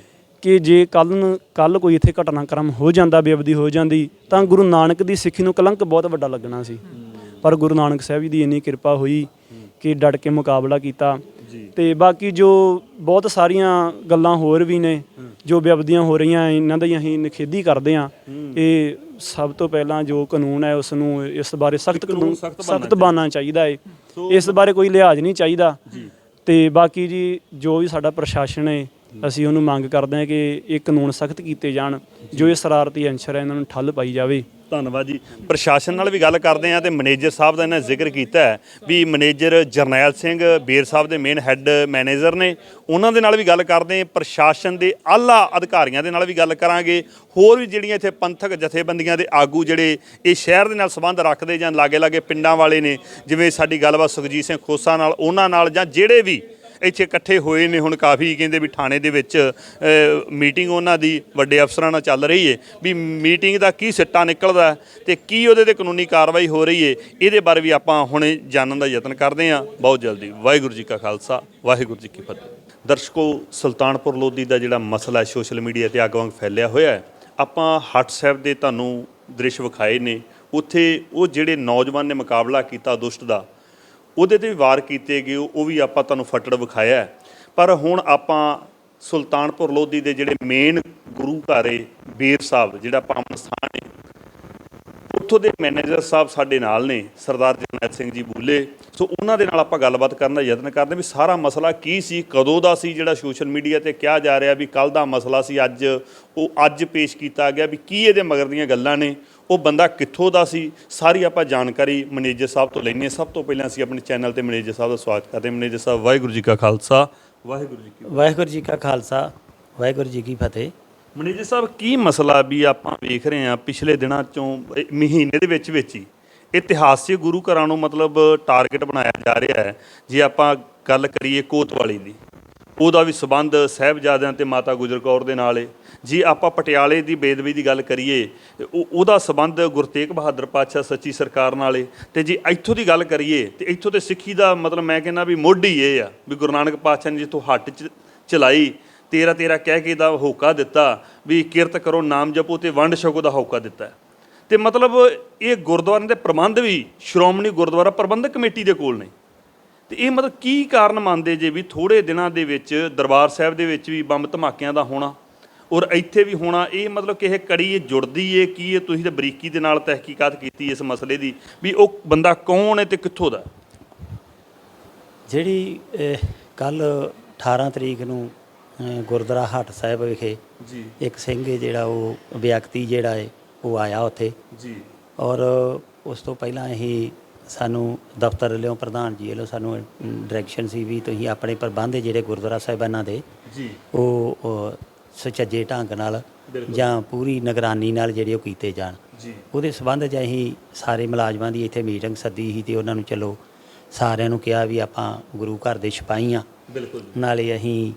ਕਿ ਜੇ ਕੱਲ ਕੋਈ ਇੱਥੇ ਘਟਨਾਕ੍ਰਮ ਹੋ ਜਾਂਦਾ, ਬੇਅਦਬੀ ਹੋ ਜਾਂਦੀ, ਤਾਂ ਗੁਰੂ ਨਾਨਕ ਦੀ ਸਿੱਖੀ ਨੂੰ ਕਲੰਕ ਬਹੁਤ ਵੱਡਾ ਲੱਗਣਾ ਸੀ। ਪਰ ਗੁਰੂ ਨਾਨਕ ਸਾਹਿਬ ਜੀ ਦੀ ਇੰਨੀ ਕਿਰਪਾ ਹੋਈ ਕਿ ਡਟ ਕੇ ਮੁਕਾਬਲਾ ਕੀਤਾ। ਤੇ ਬਾਕੀ ਜੋ ਬਹੁਤ ਸਾਰੀਆਂ ਗੱਲਾਂ ਹੋਰ ਵੀ ਨੇ ਜੋ ਬੇਅਦਬੀਆਂ ਹੋ ਰਹੀਆਂ, ਇਹਨਾਂ ਦੀ ਅਸੀਂ ਨਿਖੇਧੀ ਕਰਦੇ ਹਾਂ। ਇਹ ਸਭ ਤੋਂ ਪਹਿਲਾਂ ਜੋ ਕਾਨੂੰਨ ਹੈ ਉਸ ਨੂੰ ਇਸ ਬਾਰੇ ਸਖਤ ਬਣਨਾ ਚਾਹੀਦਾ ਹੈ। ਇਸ ਬਾਰੇ ਕੋਈ ਲਿਹਾਜ਼ ਨਹੀਂ ਚਾਹੀਦਾ। ਤੇ ਬਾਕੀ ਜੀ ਜੋ ਵੀ ਸਾਡਾ ਪ੍ਰਸ਼ਾਸਨ ਹੈ, ਅਸੀਂ ਉਹਨੂੰ ਮੰਗ ਕਰਦੇ ਹਾਂ ਕਿ ਇਹ ਕਾਨੂੰਨ ਸਖਤ ਕੀਤੇ ਜਾਣ, ਜੋ ਇਹ ਸ਼ਰਾਰਤੀ ਅੰਸਰ ਹੈ ਇਹਨਾਂ ਨੂੰ ਠੱਲ ਪਾਈ ਜਾਵੇ। ਧੰਨਵਾਦ ਜੀ। ਪ੍ਰਸ਼ਾਸਨ ਨਾਲ ਵੀ ਗੱਲ ਕਰਦੇ ਆ ਤੇ ਮੈਨੇਜਰ ਸਾਹਿਬ ਦਾ ਇਹਨਾਂ ਜ਼ਿਕਰ ਕੀਤਾ ਹੈ ਵੀ ਮੈਨੇਜਰ ਜਰਨੈਲ ਸਿੰਘ ਬੇਰ ਸਾਹਿਬ ਦੇ ਮੇਨ ਹੈੱਡ ਮੈਨੇਜਰ ਨੇ, ਉਹਨਾਂ ਦੇ ਨਾਲ ਵੀ ਗੱਲ ਕਰਦੇ। ਪ੍ਰਸ਼ਾਸਨ ਦੇ ਆਲਾ ਅਧਿਕਾਰੀਆਂ ਦੇ ਨਾਲ ਵੀ ਗੱਲ ਕਰਾਂਗੇ। ਹੋਰ ਵੀ ਜਿਹੜੀਆਂ ਇੱਥੇ ਪੰਥਕ ਜਥੇਬੰਦੀਆਂ ਦੇ ਆਗੂ ਜਿਹੜੇ ਇਹ ਸ਼ਹਿਰ ਦੇ ਨਾਲ ਸੰਬੰਧ ਰੱਖਦੇ ਜਾਂ ਲਾਗੇ ਪਿੰਡਾਂ ਵਾਲੇ ਨੇ, ਜਿਵੇਂ ਸਾਡੀ ਗੱਲਬਾਤ ਸੁਖਜੀਤ ਸਿੰਘ ਖੋਸਾ ਨਾਲ, ਉਹਨਾਂ ਨਾਲ, ਜਾਂ ਜਿਹੜੇ ਵੀ ਇੱਥੇ ਇਕੱਠੇ ਹੋਏ ਨੇ। ਹੁਣ ਕਾਫੀ ਕਹਿੰਦੇ ਵੀ ਥਾਣੇ ਦੇ ਵਿੱਚ ਮੀਟਿੰਗ ਉਹਨਾਂ ਦੀ ਵੱਡੇ ਅਫਸਰਾਂ ਨਾਲ ਚੱਲ ਰਹੀ ਹੈ, ਵੀ ਮੀਟਿੰਗ ਦਾ ਕੀ ਸਿੱਟਾ ਨਿਕਲਦਾ ਤੇ ਕੀ ਉਹਦੇ ਤੇ ਕਾਨੂੰਨੀ ਕਾਰਵਾਈ ਹੋ ਰਹੀ ਹੈ, ਇਹਦੇ ਬਾਰੇ ਵੀ ਆਪਾਂ ਹੁਣ ਜਾਣਨ ਦਾ ਯਤਨ ਕਰਦੇ ਹਾਂ ਬਹੁਤ ਜਲਦੀ। ਵਾਹਿਗੁਰੂ ਜੀ ਕਾ ਖਾਲਸਾ, ਵਾਹਿਗੁਰੂ ਜੀ ਕੀ ਫਤਿਹ। ਦਰਸ਼ਕੋ, ਸੁਲਤਾਨਪੁਰ ਲੋਧੀ ਦਾ ਜਿਹੜਾ ਮਸਲਾ ਹੈ ਸੋਸ਼ਲ ਮੀਡੀਆ ਤੇ ਅੱਗ ਵਾਂਗ ਫੈਲਿਆ ਹੋਇਆ ਹੈ। ਆਪਾਂ ਹੱਟ ਸਾਹਿਬ ਦੇ ਤੁਹਾਨੂੰ ਦ੍ਰਿਸ਼ ਵਿਖਾਏ ਨੇ। ਉੱਥੇ ਉਹ ਜਿਹੜੇ ਨੌਜਵਾਨ ਨੇ ਮੁਕਾਬਲਾ ਕੀਤਾ ਦੁਸ਼ਟ ਦਾ, ਉਹਦੇ ਤੇ ਵੀ ਵਾਰ ਕੀਤੇ ਗਏ, ਉਹ ਵੀ ਆਪਾਂ ਤੁਹਾਨੂੰ ਫਟੜ ਵਿਖਾਇਆ। ਪਰ ਹੁਣ ਆਪਾਂ ਸੁਲਤਾਨਪੁਰ ਲੋਧੀ ਦੇ ਜਿਹੜੇ ਮੇਨ ਗੁਰੂ ਘਰ ਏ ਬੇਰ ਸਾਹਿਬ, ਜਿਹੜਾ ਪਾਵਨ ਸਥਾਨ ਹੈ, ਉੱਥੋਂ ਦੇ ਮੈਨੇਜਰ ਸਾਹਿਬ ਸਾਡੇ ਨਾਲ ਨੇ, ਸਰਦਾਰ ਜਰਨੈਲ ਸਿੰਘ ਜੀ ਬੂਲੇ। ਸੋ ਉਹਨਾਂ ਦੇ ਨਾਲ ਆਪਾਂ ਗੱਲਬਾਤ ਕਰਨ ਦਾ ਯਤਨ ਕਰਦੇ ਵੀ ਸਾਰਾ ਮਸਲਾ ਕੀ ਸੀ, ਕਦੋਂ ਦਾ ਸੀ, ਜਿਹੜਾ ਸੋਸ਼ਲ ਮੀਡੀਆ ਤੇ ਕਿਹਾ ਜਾ ਰਿਹਾ ਵੀ ਕੱਲ ਦਾ ਮਸਲਾ ਸੀ, ਅੱਜ ਪੇਸ਼ ਕੀਤਾ ਗਿਆ, ਵੀ ਕੀ ਇਹਦੇ ਮਗਰ ਦੀਆਂ ਗੱਲਾਂ ਨੇ, ਉਹ ਬੰਦਾ ਕਿੱਥੋਂ ਦਾ ਸੀ, ਸਾਰੀ ਆਪਾਂ ਜਾਣਕਾਰੀ ਮੈਨੇਜਰ ਸਾਹਿਬ ਤੋਂ ਲੈਣੀ ਹੈ। ਸਭ ਤੋਂ ਪਹਿਲਾਂ ਅਸੀਂ ਆਪਣੇ ਚੈਨਲ ਤੇ ਮੈਨੇਜਰ ਸਾਹਿਬ ਦਾ ਸਵਾਗਤ ਕਰਦੇ ਹਾਂ। ਮੈਨੇਜਰ ਸਾਹਿਬ, ਵਾਹਿਗੁਰੂ ਜੀ ਕਾ ਖਾਲਸਾ, ਵਾਹਿਗੁਰੂ ਜੀ ਕੀ ਫਤਿਹ। ਵਾਹਿਗੁਰੂ ਜੀ ਕਾ ਖਾਲਸਾ, ਵਾਹਿਗੁਰੂ ਜੀ ਕੀ ਫਤਿਹ। ਮੈਨੇਜਰ ਸਾਹਿਬ, ਕੀ ਮਸਲਾ ਵੀ ਆਪਾਂ ਵੇਖ ਰਹੇ ਹਾਂ ਪਿਛਲੇ ਦਿਨਾਂ ਚੋਂ, ਮਹੀਨੇ ਦੇ ਵਿੱਚ ਹੀ ਇਤਿਹਾਸਿਕ ਗੁਰੂ ਘਰਾਂ ਨੂੰ ਮਤਲਬ ਟਾਰਗੇਟ ਬਣਾਇਆ ਜਾ ਰਿਹਾ ਹੈ। ਜੇ ਆਪਾਂ ਗੱਲ ਕਰੀਏ ਕੋਤਵਾਲੀ ਦੀ, ਉਹਦਾ ਵੀ ਸਬੰਧ ਸਾਹਿਬਜ਼ਾਦਿਆਂ ਤੇ ਮਾਤਾ ਗੁਜਰ ਕੌਰ ਦੇ ਨਾਲ ਹੈ। ਜੇ ਆਪਾਂ ਪਟਿਆਲੇ ਦੀ ਬੇਅਦਬੀ ਦੀ ਗੱਲ ਕਰੀਏ, ਉਹਦਾ ਸਬੰਧ ਗੁਰੂ ਤੇਗ ਬਹਾਦਰ ਪਾਤਸ਼ਾਹ ਸੱਚੀ ਸਰਕਾਰ ਨਾਲ ਹੈ। ਤੇ ਜੇ ਇੱਥੋਂ ਦੀ ਗੱਲ ਕਰੀਏ ਤੇ ਇੱਥੋਂ ਤੇ ਸਿੱਖੀ ਦਾ ਮਤਲਬ ਮੈਂ ਕਹਿੰਦਾ ਵੀ ਮੁੱਢ ਹੀ ਇਹ ਆ ਵੀ ਗੁਰੂ ਨਾਨਕ ਪਾਤਸ਼ਾਹ ਨੇ ਜਿੱਥੋਂ ਹੱਟ ਚਲਾਈ, 13 ਕਹਿ ਕੇ ਦਾ ਹੋਕਾ ਦਿੱਤਾ ਵੀ ਕਿਰਤ ਕਰੋ, ਨਾਮ ਜਪੋ ਤੇ ਵੰਡ ਛਕੋ ਦਾ ਹੋਕਾ ਦਿੱਤਾ। ਤੇ ਮਤਲਬ ਇਹ ਗੁਰਦੁਆਰਿਆਂ ਦੇ ਪ੍ਰਬੰਧ ਵੀ ਸ਼੍ਰੋਮਣੀ ਗੁਰਦੁਆਰਾ ਪ੍ਰਬੰਧਕ ਕਮੇਟੀ ਦੇ ਕੋਲ ਨੇ। ਤੇ ਇਹ ਮਤਲਬ ਕੀ ਕਾਰਨ ਮੰਨਦੇ ਜੇ ਵੀ ਥੋੜ੍ਹੇ ਦਿਨਾਂ ਦੇ ਵਿੱਚ ਦਰਬਾਰ ਸਾਹਿਬ ਦੇ ਵਿੱਚ ਵੀ ਬੰਬ ਧਮਾਕਿਆਂ ਦਾ ਹੋਣਾ ਔਰ ਇੱਥੇ ਵੀ ਹੋਣਾ, ਇਹ ਮਤਲਬ ਕਿਸੇ ਕੜੀ ਇਹ ਜੁੜਦੀ ਏ ਕੀ ਇਹ? ਤੁਸੀਂ ਤਾਂ ਬਰੀਕੀ ਦੇ ਨਾਲ ਤਹਿਕੀਕਾਤ ਕੀਤੀ ਇਸ ਮਸਲੇ ਦੀ ਵੀ ਉਹ ਬੰਦਾ ਕੌਣ ਹੈ ਤੇ ਕਿੱਥੋਂ ਦਾ? ਜਿਹੜੀ ਕੱਲ 18 ਤਰੀਕ ਨੂੰ ਗੁਰਦੁਆਰਾ ਹੱਟ ਸਾਹਿਬ ਵਿਖੇ ਜੀ ਇੱਕ ਸਿੰਘ ਜਿਹੜਾ ਉਹ ਵਿਅਕਤੀ ਜਿਹੜਾ ਹੈ ਉਹ ਆਇਆ ਉੱਥੇ ਜੀ, ਔਰ ਉਸ ਤੋਂ ਪਹਿਲਾਂ ਹੀ ਸਾਨੂੰ ਦਫ਼ਤਰ ਵੱਲੋਂ ਪ੍ਰਧਾਨ ਜੀ ਵੱਲੋਂ ਸਾਨੂੰ ਡਾਇਰੈਕਸ਼ਨ ਸੀ ਵੀ ਤੁਸੀਂ ਆਪਣੇ ਪ੍ਰਬੰਧ ਜਿਹੜੇ ਗੁਰਦੁਆਰਾ ਸਾਹਿਬਾਨਾਂ ਦੇ ਜੀ ਉਹ ਸੁਚੱਜੇ ਢੰਗ ਨਾਲ ਜਾਂ ਪੂਰੀ ਨਿਗਰਾਨੀ ਨਾਲ ਜਿਹੜੇ ਉਹ ਕੀਤੇ ਜਾਣ। ਜੀ, ਉਹਦੇ ਸੰਬੰਧ 'ਚ ਅਸੀਂ ਸਾਰੇ ਮੁਲਾਜ਼ਮਾਂ ਦੀ ਇੱਥੇ ਮੀਟਿੰਗ ਸੱਦੀ ਸੀ ਤੇ ਉਹਨਾਂ ਨੂੰ ਚਲੋ ਸਾਰਿਆਂ ਨੂੰ ਕਿਹਾ ਵੀ ਆਪਾਂ ਗੁਰੂ ਘਰ ਦੇ ਸਿਪਾਹੀ ਹਾਂ, ਬਿਲਕੁਲ ਨਾਲੇ ਅਸੀਂ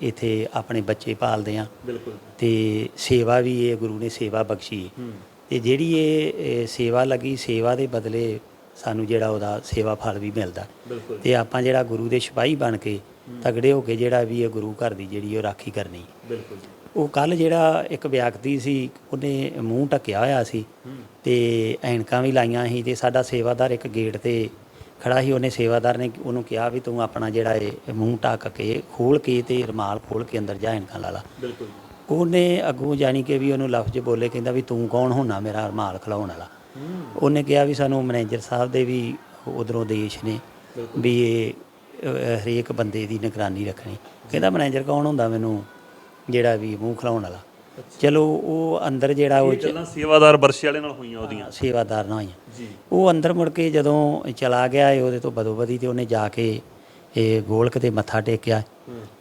ਇੱਥੇ ਆਪਣੇ ਬੱਚੇ ਪਾਲਦੇ ਹਾਂ ਬਿਲਕੁਲ, ਤੇ ਸੇਵਾ ਵੀ ਇਹ ਗੁਰੂ ਨੇ ਸੇਵਾ ਬਖਸ਼ੀ ਹੈ। ਤੇ ਜਿਹੜੀ ਇਹ ਸੇਵਾ ਲੱਗੀ, ਸੇਵਾ ਦੇ ਬਦਲੇ ਸਾਨੂੰ ਜਿਹੜਾ ਉਹਦਾ ਸੇਵਾ ਫਲ ਵੀ ਮਿਲਦਾ। ਬਿਲਕੁਲ, ਤੇ ਆਪਾਂ ਜਿਹੜਾ ਗੁਰੂ ਦੇ ਸਿਪਾਹੀ ਬਣ ਕੇ ਤਗੜੇ ਹੋ ਕੇ ਜਿਹੜਾ ਵੀ ਇਹ ਗੁਰੂ ਘਰ ਦੀ ਜਿਹੜੀ ਉਹ ਰਾਖੀ ਕਰਨੀ। ਬਿਲਕੁਲ। ਉਹ ਕੱਲ ਜਿਹੜਾ ਇੱਕ ਵਿਅਕਤੀ ਸੀ ਉਹਨੇ ਮੂੰਹ ਢੱਕਿਆ ਹੋਇਆ ਸੀ ਤੇ ਐਨਕਾਂ ਵੀ ਲਾਈਆਂ ਸੀ ਤੇ ਸਾਡਾ ਸੇਵਾਦਾਰ ਇੱਕ ਗੇਟ ਤੇ ਖੜਾ ਸੀ। ਉਹਨੇ ਸੇਵਾਦਾਰ ਨੇ ਉਹਨੂੰ ਕਿਹਾ ਵੀ ਤੂੰ ਆਪਣਾ ਜਿਹੜਾ ਇਹ ਮੂੰਹ ਢੱਕ ਕੇ ਖੋਲ ਕੇ ਤੇ ਰੁਮਾਲ ਖੋਲ ਕੇ ਅੰਦਰ ਜਾ ਐਨਕਾਂ ਲਾ ਲਾ। ਬਿਲਕੁਲ, ਉਹਨੇ ਅੱਗੋਂ ਜਾਣੀ ਕਿ ਵੀ ਉਹਨੂੰ ਲਫ਼ਜ਼ ਬੋਲੇ, ਕਹਿੰਦਾ ਵੀ ਤੂੰ ਕੌਣ ਹੋਣਾ ਮੇਰਾ ਰੁਮਾਲ ਖਲਾਉਣ ਵਾਲਾ। ਉਹਨੇ ਕਿਹਾ ਵੀ ਸਾਨੂੰ ਮੈਨੇਜਰ ਸਾਹਿਬ ਦੇ ਵੀ ਉਧਰੋਂ ਦੇਸ਼ ਨੇ ਵੀ ਇਹ ਹਰੇਕ ਬੰਦੇ ਦੀ ਨਿਗਰਾਨੀ ਰੱਖਣੀ। ਕਹਿੰਦਾ ਮੈਨੇਜਰ ਕੌਣ ਹੁੰਦਾ ਮੈਨੂੰ ਜਿਹੜਾ ਵੀ ਮੂੰਹ ਖਲਾਉਣ ਵਾਲਾ। ਚਲੋ ਉਹ ਅੰਦਰ ਜਿਹੜਾ ਉਹ ਗੱਲਾਂ ਸੇਵਾਦਾਰ ਵਰਸ਼ੇ ਵਾਲੇ ਨਾਲ ਹੋਈਆਂ ਉਹਦੀਆਂ, ਸੇਵਾਦਾਰ ਨਾਲ ਹੋਈਆਂ ਜੀ। ਉਹ ਅੰਦਰ ਮੁੜ ਕੇ ਜਦੋਂ ਚਲਾ ਗਿਆ ਉਹਦੇ ਤੋਂ ਬਦੋਬਦੀ ਤੇ ਉਹਨੇ ਜਾ ਕੇ ਇਹ ਗੋਲਕ ਤੇ ਮੱਥਾ ਟੇਕਿਆ।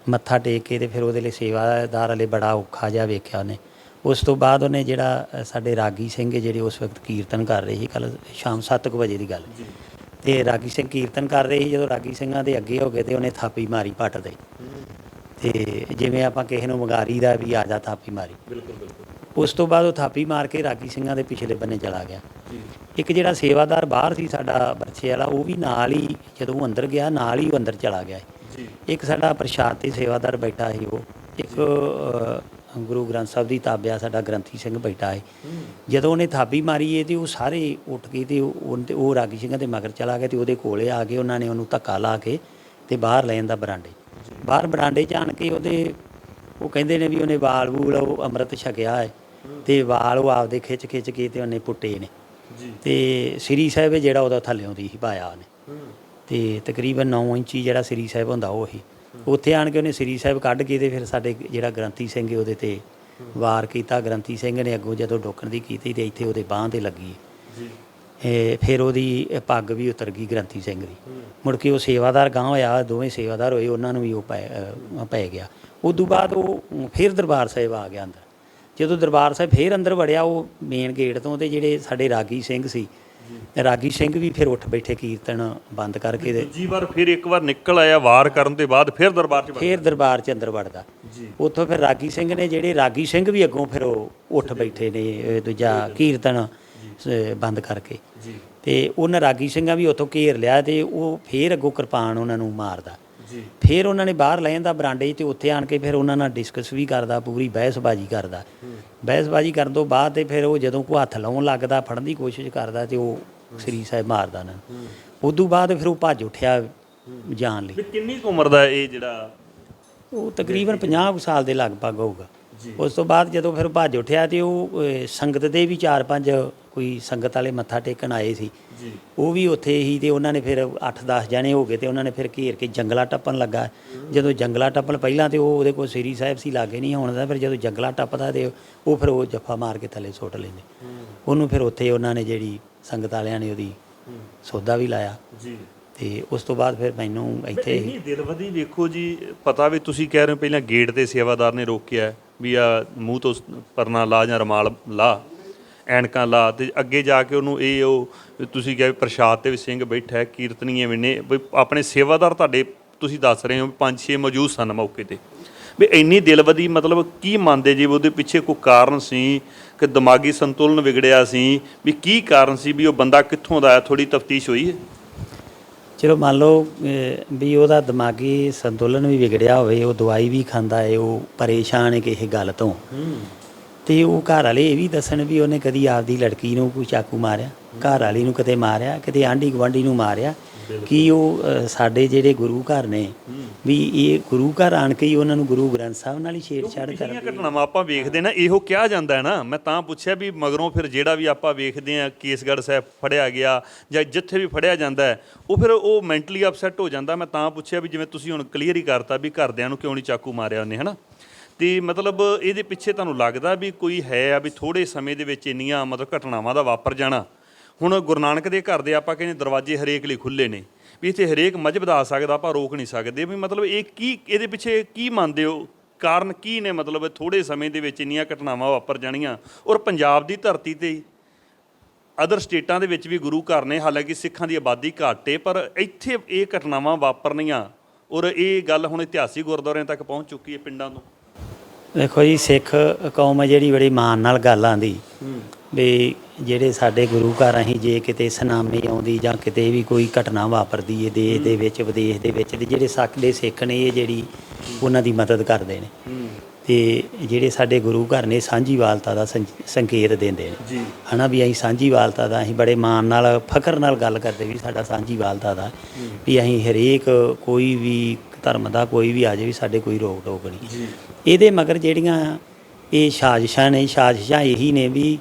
ਮੱਥਾ ਟੇਕ ਕੇ ਤੇ ਫਿਰ ਉਹਦੇ ਲਈ ਸੇਵਾਦਾਰ ਵਾਲੇ ਬੜਾ ਔਖਾ ਜਿਹਾ ਵੇਖਿਆ ਉਹਨੇ। ਉਸ ਤੋਂ ਬਾਅਦ ਉਹਨੇ ਜਿਹੜਾ ਸਾਡੇ ਰਾਗੀ ਸਿੰਘ ਜਿਹੜੇ ਉਸ ਵਕਤ ਕੀਰਤਨ ਕਰ ਰਹੇ ਸੀ, ਕੱਲ੍ਹ ਸ਼ਾਮ 7 ਵਜੇ ਦੀ ਗੱਲ, ਤੇ ਰਾਗੀ ਸਿੰਘ ਕੀਰਤਨ ਕਰ ਰਹੇ ਸੀ। ਜਦੋਂ ਰਾਗੀ ਸਿੰਘਾਂ ਦੇ ਅੱਗੇ ਹੋ ਗਏ ਤੇ ਉਹਨੇ ਥਾਪੀ ਮਾਰੀ ਪੱਟ ਦੇ, ਤੇ ਜਿਵੇਂ ਆਪਾਂ ਕਿਸੇ ਨੂੰ ਵੰਗਾਰੀ ਦਾ ਵੀ ਆ ਜਾ ਥਾਪੀ ਮਾਰੀ। ਬਿਲਕੁਲ ਬਿਲਕੁਲ। ਉਸ ਤੋਂ ਬਾਅਦ ਉਹ ਥਾਪੀ ਮਾਰ ਕੇ ਰਾਗੀ ਸਿੰਘਾਂ ਦੇ ਪਿਛਲੇ ਬੰਨੇ ਚਲਾ ਗਿਆ। ਇੱਕ ਜਿਹੜਾ ਸੇਵਾਦਾਰ ਬਾਹਰ ਸੀ ਸਾਡਾ ਬਰਛੇ ਵਾਲਾ, ਉਹ ਵੀ ਨਾਲ ਹੀ ਜਦੋਂ ਉਹ ਅੰਦਰ ਗਿਆ ਨਾਲ ਹੀ ਉਹ ਅੰਦਰ ਚਲਾ ਗਿਆ। ਇੱਕ ਸਾਡਾ ਪ੍ਰਸ਼ਾਦ ਤੇ ਸੇਵਾਦਾਰ ਬੈਠਾ ਸੀ, ਉਹ ਇੱਕ ਗੁਰੂ ਗ੍ਰੰਥ ਸਾਹਿਬ ਦੀ ਤਾਬਿਆ ਸਾਡਾ ਗ੍ਰੰਥੀ ਸਿੰਘ ਬੈਠਾ ਹੈ। ਜਦੋਂ ਉਹਨੇ ਥਾਪੀ ਮਾਰੀ ਤੇ ਉਹ ਸਾਰੇ ਉੱਠ ਕੇ ਤੇ ਉਹ ਰਾਗੀ ਸਿੰਘਾਂ ਦੇ ਮਗਰ ਚਲਾ ਗਿਆ ਤੇ ਉਹਦੇ ਕੋਲੇ ਆ ਕੇ ਉਹਨਾਂ ਨੇ ਉਹਨੂੰ ਧੱਕਾ ਲਾ ਕੇ ਤੇ ਬਾਹਰ ਲੈ ਜਾਂਦਾ ਬਰਾਂਡੇ। ਬਾਹਰ ਬਰਾਂਡੇ 'ਚ ਆਣ ਕੇ ਉਹ ਕਹਿੰਦੇ ਨੇ ਵੀ ਉਹਨੇ ਵਾਲ ਵੂਲ ਉਹ ਅੰਮ੍ਰਿਤ ਛਕਿਆ ਹੈ ਤੇ ਵਾਲ ਉਹ ਆਪਦੇ ਖਿੱਚ ਕੇ ਤੇ ਉਹਨੇ ਪੁੱਟੇ ਨੇ ਤੇ ਸ੍ਰੀ ਸਾਹਿਬ ਜਿਹੜਾ ਉਹਦਾ ਥੱਲਿਓਂ ਦੀ ਹੀ ਪਾਇਆ ਉਹਨੇ ਤੇ ਤਕਰੀਬਨ 9 ਇੰਚੀ ਜਿਹੜਾ ਸ੍ਰੀ ਸਾਹਿਬ ਹੁੰਦਾ ਉਹ ਹੀ। ਉੱਥੇ ਆਣ ਕੇ ਉਹਨੇ ਸ੍ਰੀ ਸਾਹਿਬ ਕੱਢ ਕੇ ਤੇ ਫਿਰ ਸਾਡੇ ਜਿਹੜਾ ਗ੍ਰੰਥੀ ਸਿੰਘ ਉਹਦੇ ਤੇ ਵਾਰ ਕੀਤਾ। ਗ੍ਰੰਥੀ ਸਿੰਘ ਨੇ ਅੱਗੋਂ ਜਦੋਂ ਡੋਕਣ ਦੀ ਕੀਤੀ ਤੇ ਇੱਥੇ ਉਹਦੇ ਬਾਂਹ ਤੇ ਲੱਗੀ। ਫਿਰ ਉਹਦੀ ਪੱਗ ਵੀ ਉਤਰ ਗਈ ਗ੍ਰੰਥੀ ਸਿੰਘ ਦੀ। ਮੁੜ ਕੇ ਉਹ ਸੇਵਾਦਾਰ ਗਾਂਹ ਹੋਇਆ, ਦੋਵੇਂ ਸੇਵਾਦਾਰ ਹੋਏ, ਉਹਨਾਂ ਨੂੰ ਵੀ ਉਹ ਪੈ ਗਿਆ। ਉਦੋਂ ਬਾਅਦ ਉਹ ਫਿਰ ਦਰਬਾਰ ਸਾਹਿਬ ਆ ਗਿਆ ਅੰਦਰ। ਜਦੋਂ ਦਰਬਾਰ ਸਾਹਿਬ ਫਿਰ ਅੰਦਰ ਵੜਿਆ ਉਹ ਮੇਨ ਗੇਟ ਤੋਂ, ਤੇ ਜਿਹੜੇ ਸਾਡੇ ਰਾਗੀ ਸਿੰਘ ਸੀ, ਰਾਗੀ ਸਿੰਘ ਵੀ ਫਿਰ ਉੱਠ ਬੈਠੇ ਕੀਰਤਨ ਬੰਦ ਕਰਕੇ। ਦੂਜੀ ਵਾਰ ਫਿਰ ਇੱਕ ਵਾਰ ਨਿਕਲ ਆਇਆ ਵਾਰ ਕਰਨ ਤੋਂ ਬਾਅਦ ਫਿਰ ਦਰਬਾਰ 'ਚ ਅੰਦਰ ਵੜਦਾ। ਉੱਥੋਂ ਫਿਰ ਰਾਗੀ ਸਿੰਘ ਨੇ ਜਿਹੜੇ ਰਾਗੀ ਸਿੰਘ ਵੀ ਅੱਗੋਂ ਫਿਰ ਉਹ ਉੱਠ ਬੈਠੇ ਨੇ ਦੂਜਾ ਕੀਰਤਨ ਬੰਦ ਕਰਕੇ ਤੇ ਉਹਨਾਂ ਰਾਗੀ ਸਿੰਘਾਂ ਵੀ ਉੱਥੋਂ ਘੇਰ ਲਿਆ ਤੇ ਉਹ ਫਿਰ ਅੱਗੋਂ ਕਿਰਪਾਨ ਉਹਨਾਂ ਨੂੰ ਮਾਰਦਾ। ਫਿਰ ਉਹਨਾਂ ਨੇ ਬਾਹਰ ਲੈ ਜਾਂਦਾ ਬਰਾਂਡੇ 'ਚ ਤੇ ਉੱਥੇ ਆਣ ਕੇ ਫਿਰ ਉਹਨਾਂ ਨਾਲ ਡਿਸਕਸ ਵੀ ਕਰਦਾ, ਪੂਰੀ ਬਹਿਸਬਾਜ਼ੀ ਕਰਦਾ। ਬਹਿਸਬਾਜ਼ੀ ਕਰਨ ਤੋਂ ਬਾਅਦ ਤੇ ਫਿਰ ਉਹ ਜਦੋਂ ਕੋਈ ਹੱਥ ਲਾਉਣ ਲੱਗਦਾ, ਫੜਨ ਦੀ ਕੋਸ਼ਿਸ਼ ਕਰਦਾ ਤੇ ਉਹ ਸ੍ਰੀ ਸਾਹਿਬ ਮਾਰਦਾ ਨਾ। ਉਦੋਂ ਬਾਅਦ ਫਿਰ ਉਹ ਭੱਜ ਉੱਠਿਆ ਜਾਣ ਲਈ। ਕਿੰਨੀ ਉਮਰ ਦਾ ਇਹ ਜਿਹੜਾ? ਉਹ ਤਕਰੀਬਨ 50 ਸਾਲ ਦੇ ਲਗਭਗ ਹੋਊਗਾ। ਉਸ ਤੋਂ ਬਾਅਦ ਜਦੋਂ ਫਿਰ ਭੱਜ ਉੱਠਿਆ ਤੇ ਉਹ ਸੰਗਤ ਦੇ ਵੀ 4-5 ਕੋਈ ਸੰਗਤ ਵਾਲੇ ਮੱਥਾ ਟੇਕਣ ਆਏ ਸੀ, ਉਹ ਵੀ ਉੱਥੇ ਹੀ ਤੇ ਉਹਨਾਂ ਨੇ ਫਿਰ 8-10 ਜਣੇ ਹੋ ਗਏ ਤੇ ਉਹਨਾਂ ਨੇ ਫਿਰ ਘੇਰ ਕੇ ਜੰਗਲਾ ਟੱਪਣ ਲੱਗਾ। ਜਦੋਂ ਜੰਗਲਾ ਟੱਪਣ ਪਹਿਲਾਂ ਤੇ ਉਹ ਉਹਦੇ ਕੋਲ ਸ੍ਰੀ ਸਾਹਿਬ ਸੀ, ਲਾਗੇ ਨਹੀਂ ਹੋਣ ਦਾ। ਫਿਰ ਜਦੋਂ ਜੰਗਲਾ ਟੱਪਦਾ ਤੇ ਉਹ ਫਿਰ ਉਹ ਜੱਫਾ ਮਾਰ ਕੇ ਥੱਲੇ ਸੁੱਟ ਲੈਂਦੇ ਉਹਨੂੰ। ਫਿਰ ਉੱਥੇ ਉਹਨਾਂ ਨੇ ਜਿਹੜੀ ਸੰਗਤ ਵਾਲਿਆਂ ਨੇ ਉਹਦੀ ਸੌਦਾ ਵੀ ਲਾਇਆ ਤੇ ਉਸ ਤੋਂ ਬਾਅਦ ਫਿਰ ਮੈਨੂੰ ਇੱਥੇ ਇੰਨੀ ਦਿਲਵਦੀ ਵੇਖੋ ਜੀ। ਪਤਾ ਵੀ ਤੁਸੀਂ ਕਹਿ ਰਹੇ ਹੋ ਪਹਿਲਾਂ ਗੇਟ ਤੇ ਸੇਵਾਦਾਰ ਨੇ ਰੋਕਿਆ ਵੀ ਆ ਮੂੰਹ ਤੋਂ ਪਰਨਾ ਲਾ ਜਾਂ ਰਮਾਲ ਲਾ, ਐਨਕਾਂ ਲਾ, ਤੇ ਅੱਗੇ ਜਾ ਕੇ ਉਹਨੂੰ ਉਹ ਤੁਸੀਂ ਕਿਹਾ ਪ੍ਰਸ਼ਾਦ ਤੇ ਵੀ ਸਿੰਘ ਬੈਠਾ, ਕੀਰਤਨੀਏ ਵੀ ਨੇ, ਵੀ ਆਪਣੇ ਸੇਵਾਦਾਰ ਤੁਹਾਡੇ ਤੁਸੀਂ ਦੱਸ ਰਹੇ ਹੋ 5-6 ਮੌਜੂਦ ਸਨ ਮੌਕੇ ਤੇ। ਵੀ ਇੰਨੀ ਦਿਲਵਦੀ ਮਤਲਬ ਕੀ ਮੰਨਦੇ ਜੀ? ਉਹਦੇ ਪਿੱਛੇ ਕੋਈ ਕਾਰਨ ਸੀ ਕਿ ਦਿਮਾਗੀ ਸੰਤੁਲਨ ਵਿਗੜਿਆ ਸੀ? ਵੀ ਕੀ ਕਾਰਨ ਸੀ ਵੀ ਉਹ ਬੰਦਾ ਕਿੱਥੋਂ ਦਾ ਆਇਆ? ਥੋੜੀ ਤਫਤੀਸ਼ ਹੋਈ ਹੈ? ਚਲੋ ਮੰਨ ਲਓ ਵੀ ਉਹਦਾ ਦਿਮਾਗੀ ਸੰਤੁਲਨ ਵੀ ਵਿਗੜਿਆ ਹੋਵੇ, ਉਹ ਦਵਾਈ ਵੀ ਖਾਂਦਾ ਹੈ, ਉਹ ਪਰੇਸ਼ਾਨ ਹੈ ਕਿਸੇ ਗੱਲ ਤੋਂ, ਤੇ ਉਹ ਘਰ ਵਾਲੇ ਇਹ ਵੀ ਦੱਸਣ ਵੀ ਉਹਨੇ ਕਦੀ ਆਪਦੀ ਲੜਕੀ ਨੂੰ ਕੋਈ ਚਾਕੂ ਮਾਰਿਆ, ਘਰ ਵਾਲੀ ਨੂੰ ਕਿਤੇ ਮਾਰਿਆ, ਕਿਤੇ ਆਂਢੀ ਗੁਆਂਢੀ ਨੂੰ ਮਾਰਿਆ। ਕਿ ਉਹ ਸਾਡੇ ਜਿਹੜੇ ਗੁਰੂ ਘਰ ਨੇ ਵੀ ਇਹ ਗੁਰੂ ਘਰ ਆਣ ਕੇ ਹੀ ਉਹਨਾਂ ਨੂੰ ਗੁਰੂ ਗ੍ਰੰਥ ਸਾਹਿਬ ਨਾਲ ਹੀ ਛੇੜਛਾੜ ਕਰਦੇ। ਘਟਨਾਵਾਂ ਆਪਾਂ ਵੇਖਦੇ ਨਾ, ਇਹੋ ਕਿਹਾ ਜਾਂਦਾ ਹੈ ਨਾ। ਮੈਂ ਤਾਂ ਪੁੱਛਿਆ ਵੀ ਮਗਰੋਂ ਫਿਰ ਜਿਹੜਾ ਵੀ ਆਪਾਂ ਵੇਖਦੇ ਆ ਕੇਸਗੜ੍ਹ ਸਾਹਿਬ ਫੜਿਆ ਗਿਆ ਜਾਂ ਜਿੱਥੇ ਵੀ ਫੜਿਆ ਜਾਂਦਾ ਉਹ ਫਿਰ ਉਹ ਮੈਂਟਲੀ ਅਪਸੈਟ ਹੋ ਜਾਂਦਾ। ਮੈਂ ਤਾਂ ਪੁੱਛਿਆ ਵੀ ਜਿਵੇਂ ਤੁਸੀਂ ਹੁਣ ਕਲੀਅਰ ਹੀ ਕਰਤਾ ਵੀ ਘਰਦਿਆਂ ਨੂੰ ਕਿਉਂ ਨਹੀਂ ਚਾਕੂ ਮਾਰਿਆ ਉਹਨੇ, ਹੈ ਨਾ। ਤੇ ਮਤਲਬ ਇਹਦੇ ਪਿੱਛੇ ਤੁਹਾਨੂੰ ਲੱਗਦਾ ਵੀ ਕੋਈ ਹੈ ਆ ਵੀ ਥੋੜ੍ਹੇ ਸਮੇਂ ਦੇ ਵਿੱਚ ਇੰਨੀਆਂ ਮਤਲਬ ਘਟਨਾਵਾਂ ਦਾ ਵਾਪਰ ਜਾਣਾ? ਹੁਣ ਗੁਰੂ ਨਾਨਕ ਦੇ ਘਰ ਦੇ ਆਪਾਂ ਕਹਿੰਦੇ ਦਰਵਾਜ਼ੇ ਹਰੇਕ ਲਈ ਖੁੱਲ੍ਹੇ ਨੇ, ਵੀ ਇੱਥੇ ਹਰੇਕ ਮਜ਼ਹਬ ਦਾ ਆ ਸਕਦਾ, ਆਪਾਂ ਰੋਕ ਨਹੀਂ ਸਕਦੇ। ਵੀ ਮਤਲਬ ਇਹ ਕੀ, ਇਹਦੇ ਪਿੱਛੇ ਕੀ ਮੰਨਦੇ ਹੋ ਕਾਰਨ ਕੀ ਨੇ? ਮਤਲਬ ਥੋੜ੍ਹੇ ਸਮੇਂ ਦੇ ਵਿੱਚ ਇੰਨੀਆਂ ਘਟਨਾਵਾਂ ਵਾਪਰ ਜਾਣੀਆਂ, ਔਰ ਪੰਜਾਬ ਦੀ ਧਰਤੀ 'ਤੇ ਅਦਰ ਸਟੇਟਾਂ ਦੇ ਵਿੱਚ ਵੀ ਗੁਰੂ ਘਰ ਨੇ, ਹਾਲਾਂਕਿ ਸਿੱਖਾਂ ਦੀ ਆਬਾਦੀ ਘੱਟ ਹੈ, ਪਰ ਇੱਥੇ ਇਹ ਘਟਨਾਵਾਂ ਵਾਪਰਨੀਆਂ, ਔਰ ਇਹ ਗੱਲ ਹੁਣ ਇਤਿਹਾਸਿਕ ਗੁਰਦੁਆਰਿਆਂ ਤੱਕ ਪਹੁੰਚ ਚੁੱਕੀ ਹੈ, ਪਿੰਡਾਂ ਤੋਂ। ਦੇਖੋ ਜੀ, ਸਿੱਖ ਕੌਮ ਹੈ ਜਿਹੜੀ ਬੜੀ ਮਾਣ ਨਾਲ ਗੱਲ ਆਉਂਦੀ ਵੀ ਜਿਹੜੇ ਸਾਡੇ ਗੁਰੂ ਘਰ ਅਸੀਂ ਜੇ ਕਿਤੇ ਸੁਨਾਮੀ ਆਉਂਦੀ ਜਾਂ ਕਿਤੇ ਵੀ ਕੋਈ ਘਟਨਾ ਵਾਪਰਦੀ ਹੈ ਦੇਸ਼ ਦੇ ਵਿੱਚ ਵਿਦੇਸ਼ ਦੇ ਵਿੱਚ, ਤੇ ਜਿਹੜੇ ਸਾਡੇ ਸਿੱਖ ਨੇ ਇਹ ਜਿਹੜੀ ਉਹਨਾਂ ਦੀ ਮਦਦ ਕਰਦੇ ਨੇ, ਤੇ ਜਿਹੜੇ ਸਾਡੇ ਗੁਰੂ ਘਰ ਨੇ ਸਾਂਝੀਵਾਲਤਾ ਦਾ ਸੰਕੇਤ ਦਿੰਦੇ ਨੇ, ਹੈ ਨਾ। ਵੀ ਅਸੀਂ ਸਾਂਝੀਵਾਲਤਾ ਦਾ ਅਸੀਂ ਬੜੇ ਮਾਣ ਨਾਲ ਫਖਰ ਨਾਲ ਗੱਲ ਕਰਦੇ ਵੀ ਸਾਡਾ ਸਾਂਝੀਵਾਲਤਾ ਦਾ, ਵੀ ਅਸੀਂ ਹਰੇਕ ਕੋਈ ਵੀ ਧਰਮ ਦਾ ਕੋਈ ਵੀ ਆ ਜਾਵੇ, ਸਾਡੇ ਕੋਈ ਰੋਕ ਟੋਕ ਨਹੀਂ। ਇਹਦੇ ਮਗਰ ਜਿਹੜੀਆਂ ਇਹ ਸਾਜ਼ਿਸ਼ਾਂ ਨੇ, ਸਾਜ਼ਿਸ਼ਾਂ ਇਹੀ ਨੇ ਵੀ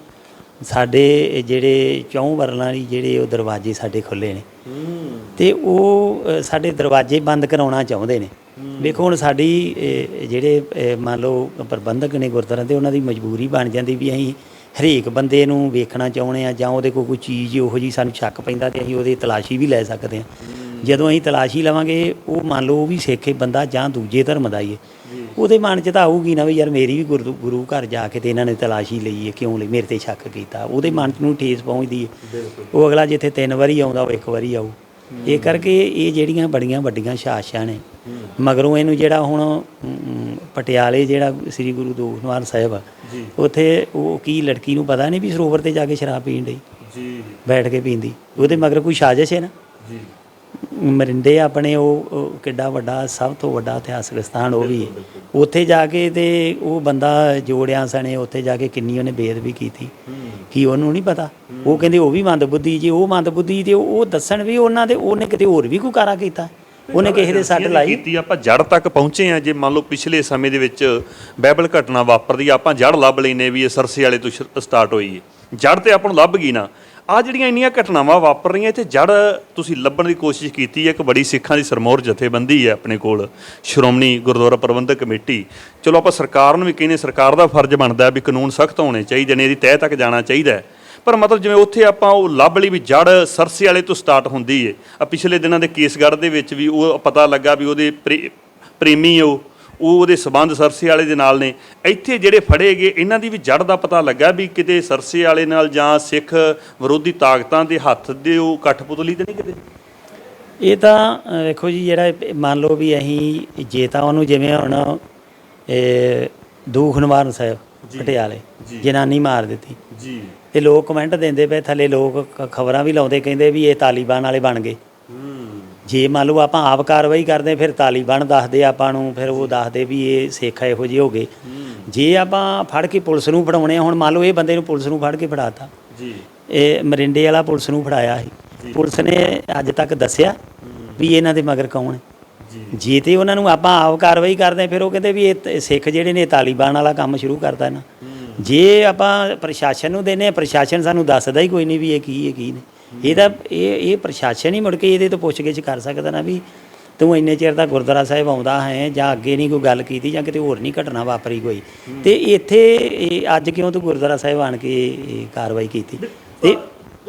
ਸਾਡੇ ਜਿਹੜੇ 4 ਵਰਨਾਂ ਲਈ ਜਿਹੜੇ ਉਹ ਦਰਵਾਜ਼ੇ ਸਾਡੇ ਖੁੱਲ੍ਹੇ ਨੇ, ਤੇ ਉਹ ਸਾਡੇ ਦਰਵਾਜ਼ੇ ਬੰਦ ਕਰਾਉਣਾ ਚਾਹੁੰਦੇ ਨੇ। ਵੇਖੋ ਹੁਣ ਸਾਡੀ ਜਿਹੜੇ ਮੰਨ ਲਓ ਪ੍ਰਬੰਧਕ ਨੇ ਗੁਰਦੁਆਰਿਆਂ ਦੇ, ਉਹਨਾਂ ਦੀ ਮਜਬੂਰੀ ਬਣ ਜਾਂਦੀ ਵੀ ਅਸੀਂ ਹਰੇਕ ਬੰਦੇ ਨੂੰ ਵੇਖਣਾ ਚਾਹੁੰਦੇ ਹਾਂ, ਜਾਂ ਉਹਦੇ ਕੋਲ ਕੋਈ ਚੀਜ਼ ਉਹੋ ਜਿਹੀ ਸਾਨੂੰ ਸ਼ੱਕ ਪੈਂਦਾ ਤੇ ਅਸੀਂ ਉਹਦੀ ਤਲਾਸ਼ੀ ਵੀ ਲੈ ਸਕਦੇ ਹਾਂ। ਜਦੋਂ ਅਸੀਂ ਤਲਾਸ਼ੀ ਲਵਾਂਗੇ, ਉਹ ਮੰਨ ਲਓ ਉਹ ਵੀ ਸਿੱਖ ਬੰਦਾ ਜਾਂ ਦੂਜੇ ਧਰਮ ਦਾ ਹੀ ਹੈ, ਉਹਦੇ ਮਨ 'ਚ ਤਾਂ ਆਊਗੀ ਨਾ ਵੀ ਯਾਰ ਮੇਰੀ ਵੀ ਗੁਰੂ ਘਰ ਜਾ ਕੇ ਤੇ ਇਹਨਾਂ ਨੇ ਤਲਾਸ਼ੀ ਲਈ ਹੈ, ਕਿਉਂ ਲਈ, ਮੇਰੇ 'ਤੇ ਸ਼ੱਕ ਕੀਤਾ, ਉਹਦੇ ਮਨ ਨੂੰ ਠੇਸ ਪਹੁੰਚਦੀ ਹੈ। ਉਹ ਅਗਲਾ ਜਿੱਥੇ 3 ਵਾਰੀ ਆਉਂਦਾ ਉਹ 1 ਵਾਰੀ ਆਊ। ਇਹ ਕਰਕੇ ਇਹ ਜਿਹੜੀਆਂ ਬੜੀਆਂ ਵੱਡੀਆਂ ਸਾਜ਼ਿਸ਼ਾਂ ਨੇ, ਮਗਰੋਂ ਇਹਨੂੰ ਜਿਹੜਾ ਹੁਣ ਪਟਿਆਲੇ ਜਿਹੜਾ ਸ੍ਰੀ ਗੁਰੂ ਦੂਖਨਿਵਾਰਨ ਸਾਹਿਬ ਆ ਉੱਥੇ ਉਹ ਕੀ ਲੜਕੀ ਨੂੰ ਪਤਾ ਨਹੀਂ ਵੀ ਸਰੋਵਰ ਤੇ ਜਾ ਕੇ ਸ਼ਰਾਬ ਪੀਣ ਡਈ ਜੀ ਬੈਠ ਕੇ ਪੀਂਦੀ, ਉਹਦੇ ਮਗਰ ਕੋਈ ਸਾਜ਼ਿਸ਼ ਹੈ ਨਾ। ਜੀ ਮਰਿੰਡੇ ਆਪਣੇ ਉਹ ਕਿੱਡਾ ਵੱਡਾ ਸਭ ਤੋਂ ਵੱਡਾ ਇਤਿਹਾਸਕ ਸਥਾਨ ਉਹ ਵੀ ਹੈ। ਉੱਥੇ ਜਾ ਕੇ ਤੇ ਉਹ ਬੰਦਾ ਜੋੜਿਆਂ ਸਣੇ ਉੱਥੇ ਜਾ ਕੇ ਕਿੰਨੀ ਉਹਨੇ ਬੇਅਦਬੀ ਕੀਤੀ, ਕੀ ਉਹਨੂੰ ਨਹੀਂ ਪਤਾ? ਉਹ ਕਹਿੰਦੇ ਉਹ ਵੀ ਮੰਦਬੁੱਧੀ, ਜੇ ਉਹ ਮੰਦਬੁੱਧੀ ਤੇ ਉਹ ਦੱਸਣ ਵੀ ਉਹਨਾਂ ਦੇ ਉਹਨੇ ਕਿਤੇ ਹੋਰ ਵੀ ਕੋਈ ਕਾਰਾ ਕੀਤਾ, ਉਹਨੇ ਕਿਸੇ ਦੇ ਸੱਟ ਲਾਈ ਕੀਤੀ। ਆਪਾਂ ਜੜ ਤੱਕ ਪਹੁੰਚੇ ਆ। ਜੇ ਮੰਨ ਲਓ ਪਿਛਲੇ ਸਮੇਂ ਦੇ ਵਿੱਚ ਬਾਈਬਲ ਘਟਨਾ ਵਾਪਰਦੀ, ਆਪਾਂ ਜੜ ਲੱਭ ਲੈਨੇ ਵੀ ਇਹ ਸਰਸੇ ਵਾਲੇ ਤੋਂ ਸਟਾਰਟ ਹੋਈ ਹੈ, ਜੜ ਤੇ ਆਪਾਂ ਨੂੰ ਲੱਭ ਗਈ ਨਾ। ਆ ਜਿਹੜੀਆਂ ਇੰਨੀਆਂ ਘਟਨਾਵਾਂ ਵਾਪਰ ਰਹੀਆਂ ਇੱਥੇ ਜੜ ਤੁਸੀਂ ਲੱਭਣ ਦੀ ਕੋਸ਼ਿਸ਼ ਕੀਤੀ ਹੈ। ਇੱਕ ਬੜੀ ਸਿੱਖਾਂ ਦੀ ਸਰਮੌਰ ਜਥੇਬੰਦੀ ਹੈ ਆਪਣੇ ਕੋਲ, ਸ਼੍ਰੋਮਣੀ ਗੁਰਦੁਆਰਾ ਪ੍ਰਬੰਧਕ ਕਮੇਟੀ। ਚਲੋ ਆਪਾਂ ਸਰਕਾਰ ਨੂੰ ਵੀ ਕਹਿੰਦੇ, ਸਰਕਾਰ ਦਾ ਫਰਜ਼ ਬਣਦਾ ਵੀ ਕਾਨੂੰਨ ਸਖਤ ਹੋਣੇ ਚਾਹੀਦੇ ਨੇ, ਇਹਦੀ ਤਹਿ ਤੱਕ ਜਾਣਾ ਚਾਹੀਦਾ। ਪਰ ਮਤਲਬ ਜਿਵੇਂ ਉੱਥੇ ਆਪਾਂ ਉਹ ਲੱਭ ਲਈ ਵੀ ਜੜ ਸਰਸੇ ਵਾਲੇ ਤੋਂ ਸਟਾਰਟ ਹੁੰਦੀ ਹੈ। ਆ ਪਿਛਲੇ ਦਿਨਾਂ ਦੇ ਕੇਸਗੜ੍ਹ ਦੇ ਵਿੱਚ ਵੀ ਉਹ ਪਤਾ ਲੱਗਾ ਵੀ ਉਹਦੇ ਪ੍ਰੇਮੀ ਉਹਦੇ ਸਬੰਧ ਸਰਸੇ ਵਾਲੇ ਦੇ ਨਾਲ ਨੇ। ਇੱਥੇ ਜਿਹੜੇ ਫੜੇ ਗਏ ਇਹਨਾਂ ਦੀ ਵੀ ਜੜ ਦਾ ਪਤਾ ਲੱਗਾ ਵੀ ਕਿਤੇ ਸਰਸੇ ਵਾਲੇ ਨਾਲ ਜਾਂ ਸਿੱਖ ਵਿਰੋਧੀ ਤਾਕਤਾਂ ਦੇ ਹੱਥ ਦੇ ਉਹ ਕਠਪੁਤਲੀ ਤੇ ਨਹੀਂ ਕਿਤੇ। ਇਹ ਤਾਂ ਵੇਖੋ ਜੀ, ਜਿਹੜਾ ਮੰਨ ਲਓ ਵੀ ਅਸੀਂ ਜੇ ਤਾਂ ਉਹਨੂੰ ਜਿਵੇਂ ਹੁਣ ਦੂਖਨਿਵਾਰਨ ਸਾਹਿਬ ਪਟਿਆਲੇ ਜਨਾਨੀ ਮਾਰ ਦਿੱਤੀ ਜੀ, ਤੇ ਲੋਕ ਕਮੈਂਟ ਦਿੰਦੇ ਪਏ ਥੱਲੇ, ਲੋਕ ਖਬਰਾਂ ਵੀ ਲਾਉਂਦੇ, ਕਹਿੰਦੇ ਵੀ ਇਹ ਤਾਲੀਬਾਨ ਵਾਲੇ ਬਣ ਗਏ। ਜੇ ਮੰਨ ਲਓ ਆਪਾਂ ਆਪ ਕਾਰਵਾਈ ਕਰਦੇ ਫਿਰ ਤਾਲੀਬਾਨ ਦੱਸਦੇ ਆਪਾਂ ਨੂੰ, ਫਿਰ ਉਹ ਦੱਸਦੇ ਵੀ ਇਹ ਸਿੱਖ ਇਹੋ ਜਿਹੇ ਹੋ ਗਏ। ਜੇ ਆਪਾਂ ਫੜ ਕੇ ਪੁਲਿਸ ਨੂੰ ਫੜਾਉਣੇ, ਹੁਣ ਮੰਨ ਲਓ ਇਹ ਬੰਦੇ ਨੂੰ ਪੁਲਿਸ ਨੂੰ ਫੜ ਕੇ ਫੜਾਤਾ ਜੀ, ਇਹ ਮਰਿੰਡੇ ਵਾਲਾ ਪੁਲਿਸ ਨੂੰ ਫੜਾਇਆ ਸੀ, ਪੁਲਿਸ ਨੇ ਅੱਜ ਤੱਕ ਦੱਸਿਆ ਵੀ ਇਹਨਾਂ ਦੇ ਮਗਰ ਕੌਣ ਹੈ। ਜੇ ਤੇ ਉਹਨਾਂ ਨੂੰ ਆਪਾਂ ਆਪ ਕਾਰਵਾਈ ਕਰਦੇ ਫਿਰ ਉਹ ਕਹਿੰਦੇ ਵੀ ਇਹ ਸਿੱਖ ਜਿਹੜੇ ਨੇ ਤਾਲੀਬਾਨ ਵਾਲਾ ਕੰਮ ਸ਼ੁਰੂ ਕਰਤਾ ਨਾ। ਜੇ ਆਪਾਂ ਪ੍ਰਸ਼ਾਸਨ ਨੂੰ ਦਿੰਦੇ, ਪ੍ਰਸ਼ਾਸਨ ਸਾਨੂੰ ਦੱਸਦਾ ਹੀ ਕੋਈ ਨਹੀਂ ਵੀ ਇਹ ਕੀ ਹੈ ਕੀ ਨਹੀਂ। ਇਹਦਾ ਇਹ ਪ੍ਰਸ਼ਾਸਨ ਹੀ ਮੁੜ ਕੇ ਇਹਦੇ ਤੋਂ ਪੁੱਛਗਿੱਛ ਕਰ ਸਕਦਾ ਨਾ ਵੀ ਤੂੰ ਇੰਨੇ ਚਿਰ ਦਾ ਗੁਰਦੁਆਰਾ ਸਾਹਿਬ ਆਉਂਦਾ ਹੈ ਜਾਂ ਅੱਗੇ ਨਹੀਂ ਕੋਈ ਗੱਲ ਕੀਤੀ ਜਾਂ ਕਿਤੇ ਹੋਰ ਨਹੀਂ ਘਟਨਾ ਵਾਪਰੀ ਕੋਈ, ਤੇ ਇੱਥੇ ਅੱਜ ਕਿਉਂ ਤੂੰ ਗੁਰਦੁਆਰਾ ਸਾਹਿਬ ਆਣ ਕੇ ਕਾਰਵਾਈ ਕੀਤੀ? ਤੇ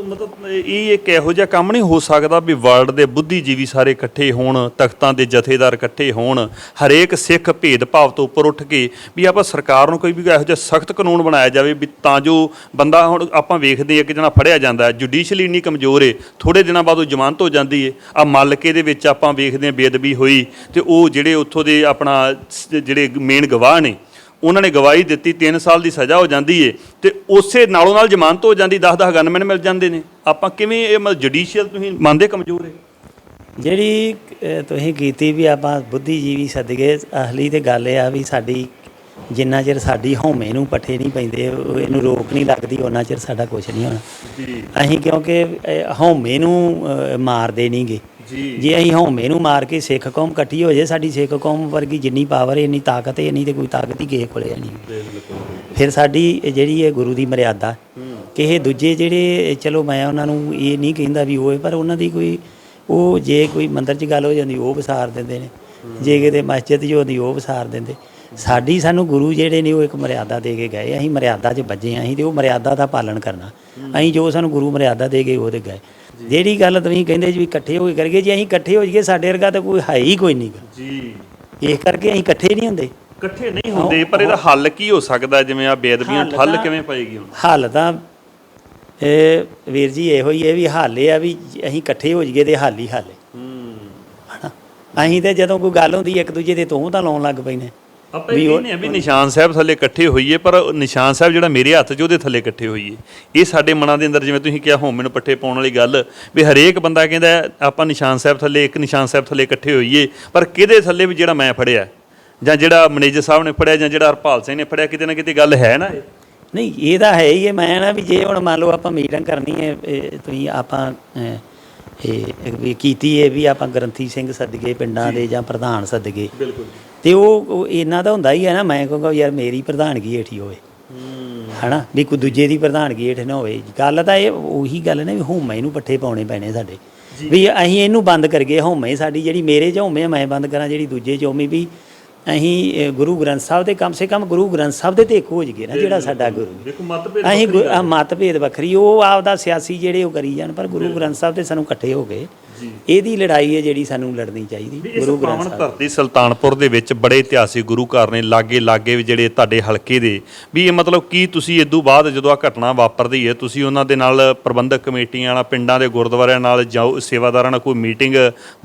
ਮਤਲਬ ਇਹ ਇੱਕ ਇਹੋ ਜਿਹਾ ਕੰਮ ਨਹੀਂ ਹੋ ਸਕਦਾ ਵੀ ਵਰਲਡ ਦੇ ਬੁੱਧੀਜੀਵੀ ਸਾਰੇ ਇਕੱਠੇ ਹੋਣ, ਤਖਤਾਂ ਦੇ ਜਥੇਦਾਰ ਇਕੱਠੇ ਹੋਣ, ਹਰੇਕ ਸਿੱਖ ਭੇਦਭਾਵ ਤੋਂ ਉੱਪਰ ਉੱਠ ਕੇ ਵੀ ਆਪਾਂ ਸਰਕਾਰ ਨੂੰ ਕੋਈ ਵੀ ਇਹੋ ਜਿਹਾ ਸਖਤ ਕਾਨੂੰਨ ਬਣਾਇਆ ਜਾਵੇ ਵੀ ਤਾਂ ਜੋ ਬੰਦਾ, ਹੁਣ ਆਪਾਂ ਵੇਖਦੇ ਆ ਕਿ ਜਿਹੜਾ ਫੜਿਆ ਜਾਂਦਾ ਜੁਡੀਸ਼ੀਅਲੀ ਇੰਨੀ ਕਮਜ਼ੋਰ ਹੈ, ਥੋੜ੍ਹੇ ਦਿਨਾਂ ਬਾਅਦ ਉਹ ਜ਼ਮਾਨਤ ਹੋ ਜਾਂਦੀ ਹੈ। ਆ ਮੱਲਕੇ ਦੇ ਵਿੱਚ ਆਪਾਂ ਵੇਖਦੇ ਹਾਂ ਬੇਅਦਬੀ ਹੋਈ ਤੇ ਉਹ ਜਿਹੜੇ ਉੱਥੋਂ ਦੇ ਆਪਣਾ ਜਿਹੜੇ ਮੇਨ ਗਵਾਹ ਨੇ ਉਹਨਾਂ ਨੇ ਗਵਾਹੀ ਦਿੱਤੀ, 3 ਸਾਲ ਦੀ ਸਜ਼ਾ ਹੋ ਜਾਂਦੀ ਏ ਤੇ ਉਸੇ ਨਾਲੋਂ ਨਾਲ ਜ਼ਮਾਨਤ ਹੋ ਜਾਂਦੀ, 10-10 ਗਨਮੈਨ ਮਿਲ ਜਾਂਦੇ ਨੇ। ਆਪਾਂ ਕਿਵੇਂ ਇਹ ਮਤਲਬ ਜੁਡੀਸ਼ੀਅਲ ਤੁਸੀਂ ਮੰਨਦੇ ਕਮਜ਼ੋਰ ਹੈ? ਜਿਹੜੀ ਤੁਸੀਂ ਕੀਤੀ ਵੀ ਆਪਾਂ ਬੁੱਧੀਜੀਵੀ ਸਦਕੇ, ਅਸਲੀ ਤੇ ਗੱਲ ਇਹ ਆ ਵੀ ਸਾਡੀ ਜਿੰਨਾ ਚਿਰ ਸਾਡੀ ਹਉਮੈ ਨੂੰ ਪੱਠੇ ਨਹੀਂ ਪੈਂਦੇ, ਇਹਨੂੰ ਰੋਕ ਨਹੀਂ ਲੱਗਦੀ, ਉਹਨਾਂ ਚਿਰ ਸਾਡਾ ਕੁਛ ਨਹੀਂ ਹੋਣਾ। ਅਸੀਂ ਕਿਉਂਕਿ ਹਉਮੈ ਨੂੰ ਮਾਰਦੇ ਨਹੀਂ ਗੇ। ਜੇ ਅਸੀਂ ਹਉਮੈ ਨੂੰ ਮਾਰ ਕੇ ਸਿੱਖ ਕੌਮ ਇਕੱਠੀ ਹੋ ਜਾਏ, ਸਾਡੀ ਸਿੱਖ ਕੌਮ ਵਰਗੀ ਜਿੰਨੀ ਪਾਵਰ ਇੰਨੀ ਤਾਕਤ ਹੈ, ਨਹੀਂ ਤੇ ਕੋਈ ਤਾਕਤ ਹੀ ਕਿਸੇ ਕੋਲੇ ਨਹੀਂ। ਫਿਰ ਸਾਡੀ ਜਿਹੜੀ ਇਹ ਗੁਰੂ ਦੀ ਮਰਿਆਦਾ, ਕਿਸੇ ਦੂਜੇ ਜਿਹੜੇ, ਚਲੋ ਮੈਂ ਉਹਨਾਂ ਨੂੰ ਇਹ ਨਹੀਂ ਕਹਿੰਦਾ ਵੀ ਉਹ, ਪਰ ਉਹਨਾਂ ਦੀ ਕੋਈ ਉਹ ਜੇ ਕੋਈ ਮੰਦਰ 'ਚ ਗੱਲ ਹੋ ਜਾਂਦੀ ਉਹ ਵਿਸਾਰ ਦਿੰਦੇ ਨੇ, ਜੇ ਕਿਤੇ ਮਸਜਿਦ 'ਚ ਹੁੰਦੀ ਉਹ ਵਿਸਾਰ ਦਿੰਦੇ। ਸਾਨੂੰ ਗੁਰੂ ਜਿਹੜੇ ਨੇ ਉਹ ਇੱਕ ਮਰਿਆਦਾ ਦੇ ਕੇ ਗਏ, ਅਸੀਂ ਮਰਿਆਦਾ 'ਚ ਬੱਝੇ ਹਾਂ, ਅਸੀਂ ਤੇ ਉਹ ਮਰਿਆਦਾ ਦਾ ਪਾਲਣ ਕਰਨਾ। ਅਸੀਂ ਜੋ ਸਾਨੂੰ ਗੁਰੂ ਮਰਿਆਦਾ ਦੇ ਗਏ ਉਹ ਤੇ ਗਏ। ਜਿਹੜੀ ਗੱਲ ਤੁਸੀਂ ਕਹਿੰਦੇ ਜੀ ਇਕੱਠੇ ਹੋ ਕੇ ਕਰੀਏ, ਜੇ ਅਸੀਂ ਇਕੱਠੇ ਹੋ ਜਾਈਏ ਸਾਡੇ ਵਰਗਾ ਤਾਂ ਕੋਈ ਹੈ ਹੀ ਕੋਈ ਨਹੀਂ ਜੀ। ਇਸ ਕਰਕੇ ਅਸੀਂ ਇਕੱਠੇ ਨਹੀਂ ਹੁੰਦੇ, ਇਕੱਠੇ ਨਹੀਂ ਹੁੰਦੇ। ਪਰ ਇਹਦਾ ਹੱਲ ਕੀ ਹੋ ਸਕਦਾ? ਜਿਵੇਂ ਆ ਬੇਅਦਬੀਆਂ ਹੱਲ ਕਿਵੇਂ ਪਏਗੀ? ਹੁਣ ਹੱਲ ਤਾਂ ਇਹ ਵੀਰ ਜੀ ਇਹੋ ਹੀ ਹੈ ਵੀ ਹੱਲ ਇਹ ਆ ਵੀ ਅਸੀਂ ਇਕੱਠੇ ਹੋ ਜਾਈਏ ਤੇ ਹੱਲ ਹੀ ਹੱਲ ਹੈ। ਅਸੀਂ ਤੇ ਜਦੋਂ ਕੋਈ ਗੱਲ ਹੁੰਦੀ ਇੱਕ ਦੂਜੇ ਦੇ ਤੂੰ ਤਾਂ ਲਾਉਣ ਲੱਗ ਪੈਨੇ ਆਪਾਂ ਇਹ ਕਹਿੰਦੇ ਆ ਵੀ ਨਿਸ਼ਾਨ ਸਾਹਿਬ ਥੱਲੇ ਇਕੱਠੇ ਹੋਈਏ, ਪਰ ਨਿਸ਼ਾਨ ਸਾਹਿਬ ਜਿਹੜਾ ਮੇਰੇ ਹੱਥ 'ਚ ਉਹਦੇ ਥੱਲੇ ਇਕੱਠੇ ਹੋਈਏ। ਇਹ ਸਾਡੇ ਮਨਾਂ ਦੇ ਅੰਦਰ, ਜਿਵੇਂ ਤੁਸੀਂ ਕਿਹਾ ਹਉਮੈ ਨੂੰ ਪੱਠੇ ਪਾਉਣ ਵਾਲੀ ਗੱਲ, ਵੀ ਹਰੇਕ ਬੰਦਾ ਕਹਿੰਦਾ ਆਪਾਂ ਨਿਸ਼ਾਨ ਸਾਹਿਬ ਥੱਲੇ, ਇੱਕ ਨਿਸ਼ਾਨ ਸਾਹਿਬ ਥੱਲੇ ਇਕੱਠੇ ਹੋਈਏ, ਪਰ ਕਿਹਦੇ ਥੱਲੇ ਵੀ ਜਿਹੜਾ ਮੈਂ ਫੜਿਆ ਜਾਂ ਜਿਹੜਾ ਮੈਨੇਜਰ ਸਾਹਿਬ ਨੇ ਫੜਿਆ ਜਾਂ ਜਿਹੜਾ ਹਰਪਾਲ ਸਿੰਘ ਨੇ ਫੜਿਆ, ਕਿਤੇ ਨਾ ਕਿਤੇ ਗੱਲ ਹੈ ਨਾ। ਨਹੀਂ ਇਹ ਤਾਂ ਹੈ ਹੀ ਹੈ। ਮੈਂ ਨਾ ਵੀ ਜੇ ਹੁਣ ਮੰਨ ਲਓ ਆਪਾਂ ਮੀਟਿੰਗ ਕਰਨੀ ਹੈ, ਤੁਸੀਂ ਆਪਾਂ ਇਹ ਵੀ ਕੀਤੀ ਹੈ ਵੀ ਆਪਾਂ ਗ੍ਰੰਥੀ ਸਿੰਘ ਸੱਦਗੇ ਪਿੰਡਾਂ ਦੇ ਜਾਂ ਪ੍ਰਧਾਨ ਸੱਦਗੇ, ਬਿਲਕੁਲ, ਤੇ ਉਹ ਇਹਨਾਂ ਦਾ ਹੁੰਦਾ ਹੀ ਹੈ ਨਾ। ਮੈਂ ਕਹੂੰਗਾ ਯਾਰ ਮੇਰੀ ਪ੍ਰਧਾਨਗੀ ਹੇਠੀ ਹੋਵੇ, ਹੈ ਨਾ, ਵੀ ਕੋਈ ਦੂਜੇ ਦੀ ਪ੍ਰਧਾਨਗੀ ਹੇਠ ਨਾ ਹੋਵੇ। ਗੱਲ ਤਾਂ ਇਹ ਉਹੀ ਗੱਲ ਨੇ ਵੀ ਹਉਮੈ ਨੂੰ ਪੱਠੇ ਪਾਉਣੇ ਪੈਣੇ ਸਾਡੇ, ਵੀ ਅਸੀਂ ਇਹਨੂੰ ਬੰਦ ਕਰੀਏ। ਹਉਮੈ ਸਾਡੀ ਜਿਹੜੀ ਮੇਰੇ 'ਚ ਹਉਮੈ ਮੈਂ ਬੰਦ ਕਰਾਂ, ਜਿਹੜੀ ਦੂਜੇ 'ਚ ਹਉਮੈ, ਵੀ ਅਸੀਂ ਗੁਰੂ ਗ੍ਰੰਥ ਸਾਹਿਬ ਦੇ ਕਮ ਸੇ ਕਮ ਗੁਰੂ ਗ੍ਰੰਥ ਸਾਹਿਬ ਦੇ ਤੇ ਇੱਕ ਹੋ ਜਾਈਏ ਨਾ, ਜਿਹੜਾ ਸਾਡਾ ਗੁਰੂ। ਅਸੀਂ ਮਤਭੇਦ ਵੱਖਰੀ, ਉਹ ਆਪਦਾ ਸਿਆਸੀ ਜਿਹੜੇ ਉਹ ਕਰੀ ਜਾਣ, ਪਰ ਗੁਰੂ ਗ੍ਰੰਥ ਸਾਹਿਬ ਤੇ ਸਾਨੂੰ ਇਕੱਠੇ ਹੋ ਗਏ ਇਹਦੀ ਲੜਾਈ ਹੈ ਜਿਹੜੀ ਸਾਨੂੰ ਲੜਨੀ ਚਾਹੀਦੀ। ਗੁਰੂ ਗ੍ਰੰਥ ਸਾਹਿਬ ਧਰਤੀ ਸੁਲਤਾਨਪੁਰ ਦੇ ਵਿੱਚ ਬੜੇ ਇਤਿਹਾਸਿਕ ਗੁਰੂ ਘਰ ਨੇ, ਲਾਗੇ ਵੀ ਜਿਹੜੇ ਤੁਹਾਡੇ ਹਲਕੇ ਦੇ ਵੀ। ਇਹ ਮਤਲਬ ਕੀ ਤੁਸੀਂ ਇਦੋਂ ਬਾਅਦ ਜਦੋਂ ਆ ਘਟਨਾ ਵਾਪਰਦੀ ਹੈ, ਤੁਸੀਂ ਉਹਨਾਂ ਦੇ ਨਾਲ ਪ੍ਰਬੰਧਕ ਕਮੇਟੀਆਂ ਨਾਲ, ਪਿੰਡਾਂ ਦੇ ਗੁਰਦੁਆਰਿਆਂ ਨਾਲ, ਜਾਓ ਸੇਵਾਦਾਰਾਂ ਨਾਲ ਕੋਈ ਮੀਟਿੰਗ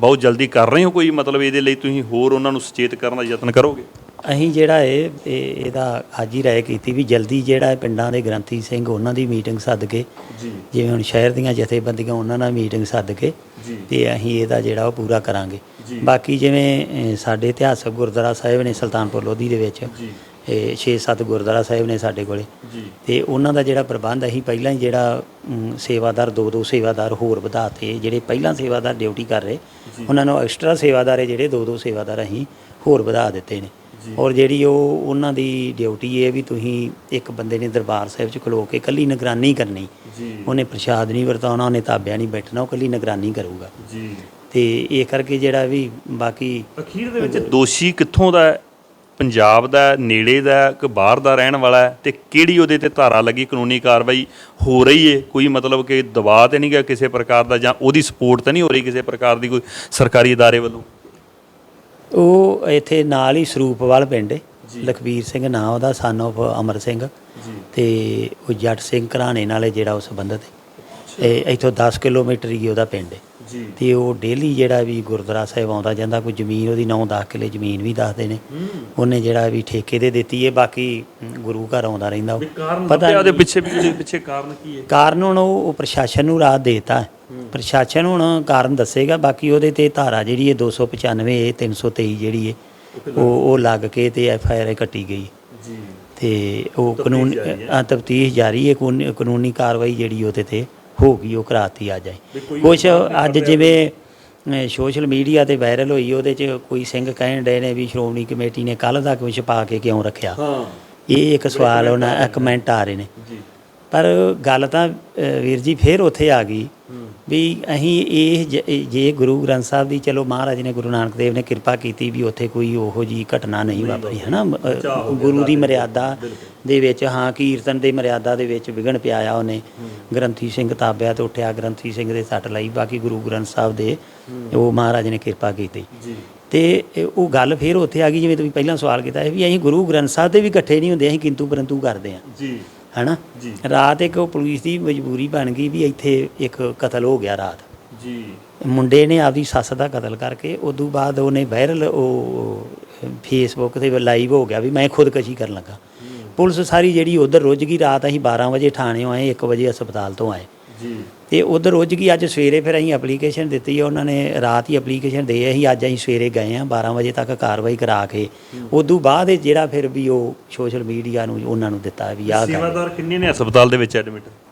ਬਹੁਤ ਜਲਦੀ ਕਰ ਰਹੇ ਹੋ ਕੋਈ? ਮਤਲਬ ਇਹਦੇ ਲਈ ਤੁਸੀਂ ਹੋਰ ਉਹਨਾਂ ਨੂੰ ਸੁਚੇਤ ਕਰਨ ਦਾ ਯਤਨ ਕਰੋਗੇ? ਅਸੀਂ ਜਿਹੜਾ ਇਹਦਾ ਅੱਜ ਹੀ ਰਾਏ ਕੀਤੀ ਵੀ ਜਲਦੀ ਜਿਹੜਾ ਪਿੰਡਾਂ ਦੇ ਗ੍ਰੰਥੀ ਸਿੰਘ ਉਹਨਾਂ ਦੀ ਮੀਟਿੰਗ ਸੱਦ ਕੇ ਜਿਵੇਂ ਹੁਣ ਸ਼ਹਿਰ ਦੀਆਂ ਜਥੇਬੰਦੀਆਂ ਉਹਨਾਂ ਨਾਲ ਮੀਟਿੰਗ ਸੱਦ ਕੇ ਤੇ ਅਸੀਂ ਇਹਦਾ ਜਿਹੜਾ ਉਹ ਪੂਰਾ ਕਰਾਂਗੇ। ਬਾਕੀ ਜਿਵੇਂ ਸਾਡੇ ਇਤਿਹਾਸਕ ਗੁਰਦੁਆਰਾ ਸਾਹਿਬ ਨੇ ਸੁਲਤਾਨਪੁਰ ਲੋਧੀ ਦੇ ਵਿੱਚ 6-7 ਗੁਰਦੁਆਰਾ ਸਾਹਿਬ ਨੇ ਸਾਡੇ ਕੋਲੇ ਤੇ ਉਹਨਾਂ ਦਾ ਜਿਹੜਾ ਪ੍ਰਬੰਧ ਅਸੀਂ ਪਹਿਲਾਂ ਹੀ ਜਿਹੜਾ ਸੇਵਾਦਾਰ ਦੋ ਸੇਵਾਦਾਰ ਹੋਰ ਵਧਾਤੇ, ਜਿਹੜੇ ਪਹਿਲਾਂ ਸੇਵਾਦਾਰ ਡਿਊਟੀ ਕਰ ਰਹੇ ਉਹਨਾਂ ਨੂੰ ਐਕਸਟਰਾ ਸੇਵਾਦਾਰ ਹੈ ਜਿਹੜੇ ਦੋ ਸੇਵਾਦਾਰ ਅਸੀਂ ਹੋਰ ਵਧਾ ਦਿੱਤੇ ਨੇ। ਔਰ ਜਿਹੜੀ ਉਹਨਾਂ ਦੀ ਡਿਊਟੀ ਹੈ ਵੀ ਤੁਸੀਂ ਇੱਕ ਬੰਦੇ ਨੇ ਦਰਬਾਰ ਸਾਹਿਬ 'ਚ ਖਲੋ ਕੇ ਇਕੱਲੀ ਨਿਗਰਾਨੀ ਕਰਨੀ, ਉਹਨੇ ਪ੍ਰਸ਼ਾਦ ਨਹੀਂ ਵਰਤਾਉਣਾ, ਉਹਨੇ ਤਾਬਿਆਂ ਨਹੀਂ ਬੈਠਣਾ, ਉਹ ਇਕੱਲੀ ਨਿਗਰਾਨੀ ਕਰੂਗਾ। ਤੇ ਇਹ ਕਰਕੇ ਜਿਹੜਾ ਵੀ ਬਾਕੀ ਅਖੀਰ ਦੇ ਵਿੱਚ ਦੋਸ਼ੀ ਕਿੱਥੋਂ ਦਾ ਹੈ? ਪੰਜਾਬ ਦਾ, ਨੇੜੇ ਦਾ ਕਿ ਬਾਹਰ ਦਾ ਰਹਿਣ ਵਾਲਾ ਹੈ? ਤੇ ਕਿਹੜੀ ਉਹਦੇ ਤੇ ਧਾਰਾ ਲੱਗੀ, ਕਾਨੂੰਨੀ ਕਾਰਵਾਈ ਹੋ ਰਹੀ ਹੈ? ਕੋਈ ਮਤਲਬ ਕਿ ਦਬਾਅ ਤਾਂ ਨਹੀਂ ਗਾ ਕਿਸੇ ਪ੍ਰਕਾਰ ਦਾ, ਜਾਂ ਉਹਦੀ ਸਪੋਰਟ ਤਾਂ ਨਹੀਂ ਹੋ ਰਹੀ ਕਿਸੇ ਪ੍ਰਕਾਰ ਦੀ ਕੋਈ ਸਰਕਾਰੀ ਅਦਾਰੇ ਵੱਲੋਂ? ਉਹ ਇੱਥੇ ਨਾਲ ਹੀ ਸਰੂਪਵਾਲ ਪਿੰਡ ਹੈ, ਲਖਬੀਰ ਸਿੰਘ ਨਾਂ ਉਹਦਾ, ਸਨ ਆਫ ਅਮਰ ਸਿੰਘ, ਤੇ ਉਹ ਜੱਟ ਸਿੰਘ ਘਰਾਣੇ ਨਾਲ ਜਿਹੜਾ ਉਹ ਸੰਬੰਧਿਤ ਹੈ। ਇੱਥੋਂ 10 ਕਿਲੋਮੀਟਰ ਹੀ ਉਹਦਾ ਪਿੰਡ ਹੈ ਤੇ ਉਹ ਡੇਲੀ ਜਿਹੜਾ ਵੀ ਗੁਰਦੁਆਰਾ ਸਾਹਿਬ ਆਉਂਦਾ ਜਾਂਦਾ। ਕੋਈ ਜ਼ਮੀਨ ਉਹਦੀ 9-10 ਕਿੱਲੇ ਜ਼ਮੀਨ ਵੀ ਦੱਸਦੇ ਨੇ ਉਹਨੇ ਜਿਹੜਾ ਵੀ ਠੇਕੇ ਦੇ ਦਿੱਤੀ ਹੈ, ਬਾਕੀ ਗੁਰੂ ਘਰ ਆਉਂਦਾ ਰਹਿੰਦਾ। ਪਤਾ ਉਹਦੇ ਪਿੱਛੇ ਕਾਰਨ ਕੀ ਹੈ? ਕਾਰਨ ਹੁਣ ਉਹ ਪ੍ਰਸ਼ਾਸਨ ਨੂੰ ਰਾਹਤ ਦੇਤਾ, ਪ੍ਰਸ਼ਾਸਨ ਹੁਣ ਕਾਰਨ ਦੱਸੇਗਾ। ਬਾਕੀ ਉਹਦੇ ਤੇ ਧਾਰਾ ਜਿਹੜੀ ਹੈ 295 323 ਜਿਹੜੀ ਹੈ ਉਹ ਲੱਗ ਕੇ ਤੇ FIR ਕੱਟੀ ਗਈ ਤੇ ਉਹ ਕਾਨੂੰਨ ਤਫਤੀਸ਼ ਜਾਰੀ ਹੈ। ਕਾਨੂੰਨੀ ਕਾਰਵਾਈ ਜਿਹੜੀ ਉਹਦੇ ਤੇ ਹੋ ਗਈ ਉਹ ਕਰਾਤੀ ਆ ਜਾਏ। ਕੁਛ ਅੱਜ ਜਿਵੇਂ ਸੋਸ਼ਲ ਮੀਡੀਆ ਤੇ ਵਾਇਰਲ ਹੋਈ, ਉਹਦੇ 'ਚ ਕੋਈ ਸਿੰਘ ਕਹਿਣ ਡਏ ਨੇ ਵੀ ਸ਼੍ਰੋਮਣੀ ਕਮੇਟੀ ਨੇ ਕੱਲ੍ਹ ਦਾ ਕੁਛ ਪਾ ਕੇ ਕਿਉਂ ਰੱਖਿਆ। ਇਹ ਇੱਕ ਸਵਾਲ ਉਹਨਾਂ ਕਮੈਂਟ ਆ ਰਹੇ ਨੇ। ਪਰ ਗੱਲ ਤਾਂ ਵੀਰ ਜੀ ਫਿਰ ਉੱਥੇ ਆ ਗਈ ਵੀ ਅਸੀਂ ਇਹ ਜੇ ਗੁਰੂ ਗ੍ਰੰਥ ਸਾਹਿਬ ਦੀ, ਚਲੋ ਮਹਾਰਾਜ ਨੇ ਗੁਰੂ ਨਾਨਕ ਦੇਵ ਨੇ ਕਿਰਪਾ ਕੀਤੀ ਵੀ ਉੱਥੇ ਕੋਈ ਉਹੋ ਜਿਹੀ ਘਟਨਾ ਨਹੀਂ ਵਾਪਰੀ ਹੈ ਨਾ। ਗੁਰੂ ਦੀ ਮਰਿਆਦਾ ਦੇ ਵਿੱਚ, ਹਾਂ ਕੀਰਤਨ ਦੀ ਮਰਿਆਦਾ ਦੇ ਵਿੱਚ ਵਿਘਨ ਪਿਆਇਆ ਉਹਨੇ। ਗ੍ਰੰਥੀ ਸਿੰਘ ਤਾਬਿਆ ਤੋਂ ਉੱਠਿਆ, ਗ੍ਰੰਥੀ ਸਿੰਘ ਦੇ ਸੱਟ ਲਈ, ਬਾਕੀ ਗੁਰੂ ਗ੍ਰੰਥ ਸਾਹਿਬ ਦੇ ਉਹ ਮਹਾਰਾਜ ਨੇ ਕਿਰਪਾ ਕੀਤੀ। ਤੇ ਉਹ ਗੱਲ ਫਿਰ ਉੱਥੇ ਆ ਗਈ ਜਿਵੇਂ ਤੁਸੀਂ ਪਹਿਲਾਂ ਸਵਾਲ ਕੀਤਾ ਹੈ ਵੀ ਅਸੀਂ ਗੁਰੂ ਗ੍ਰੰਥ ਸਾਹਿਬ 'ਤੇ ਵੀ ਇਕੱਠੇ ਨਹੀਂ ਹੁੰਦੇ, ਅਸੀਂ ਕਿੰਤੂ ਪਰੰਤੂ ਕਰਦੇ ਹਾਂ ਹੈ ਨਾ। ਰਾਤ ਇੱਕ ਪੁਲਿਸ ਦੀ ਮਜਬੂਰੀ ਬਣ ਗਈ ਵੀ ਇੱਥੇ ਇੱਕ ਕਤਲ ਹੋ ਗਿਆ ਰਾਤ। ਮੁੰਡੇ ਨੇ ਆਪਦੀ ਸੱਸ ਦਾ ਕਤਲ ਕਰਕੇ ਉਦੋਂ ਬਾਅਦ ਉਹਨੇ ਵਾਇਰਲ ਉਹ ਫੇਸਬੁੱਕ 'ਤੇ ਲਾਈਵ ਹੋ ਗਿਆ ਵੀ ਮੈਂ ਖੁਦਕਸ਼ੀ ਕਰਨ ਲੱਗਾ। ਪੁਲਿਸ ਸਾਰੀ ਜਿਹੜੀ ਉੱਧਰ ਰੁੱਝ ਗਈ। ਰਾਤ ਅਸੀਂ 12 ਵਜੇ ਥਾਣਿਓਂ ਆਏ, 1 ਵਜੇ ਹਸਪਤਾਲ ਤੋਂ ਆਏ ਤੇ ਉੱਧਰ ਰੁੱਝ ਗਈ। ਅੱਜ ਸਵੇਰੇ ਫਿਰ ਅਸੀਂ ਐਪਲੀਕੇਸ਼ਨ ਦਿੱਤੀ ਹੈ, ਉਹਨਾਂ ਨੇ ਰਾਤ ਹੀ ਐਪਲੀਕੇਸ਼ਨ ਦੇ ਅਸੀਂ ਅੱਜ ਅਸੀਂ ਸਵੇਰੇ ਗਏ ਹਾਂ 12 ਵਜੇ ਤੱਕ ਕਾਰਵਾਈ ਕਰਾ ਕੇ। ਉਦੋਂ ਬਾਅਦ ਜਿਹੜਾ ਫਿਰ ਵੀ ਉਹ ਸੋਸ਼ਲ ਮੀਡੀਆ ਨੂੰ ਉਹਨਾਂ ਨੂੰ ਦਿੱਤਾ ਵੀ ਆਹ ਸੇਵਾਦਾਰ ਕਿੰਨੇ ਨੇ ਹਸਪਤਾਲ ਦੇ ਵਿੱਚ ਐਡਮਿਟ?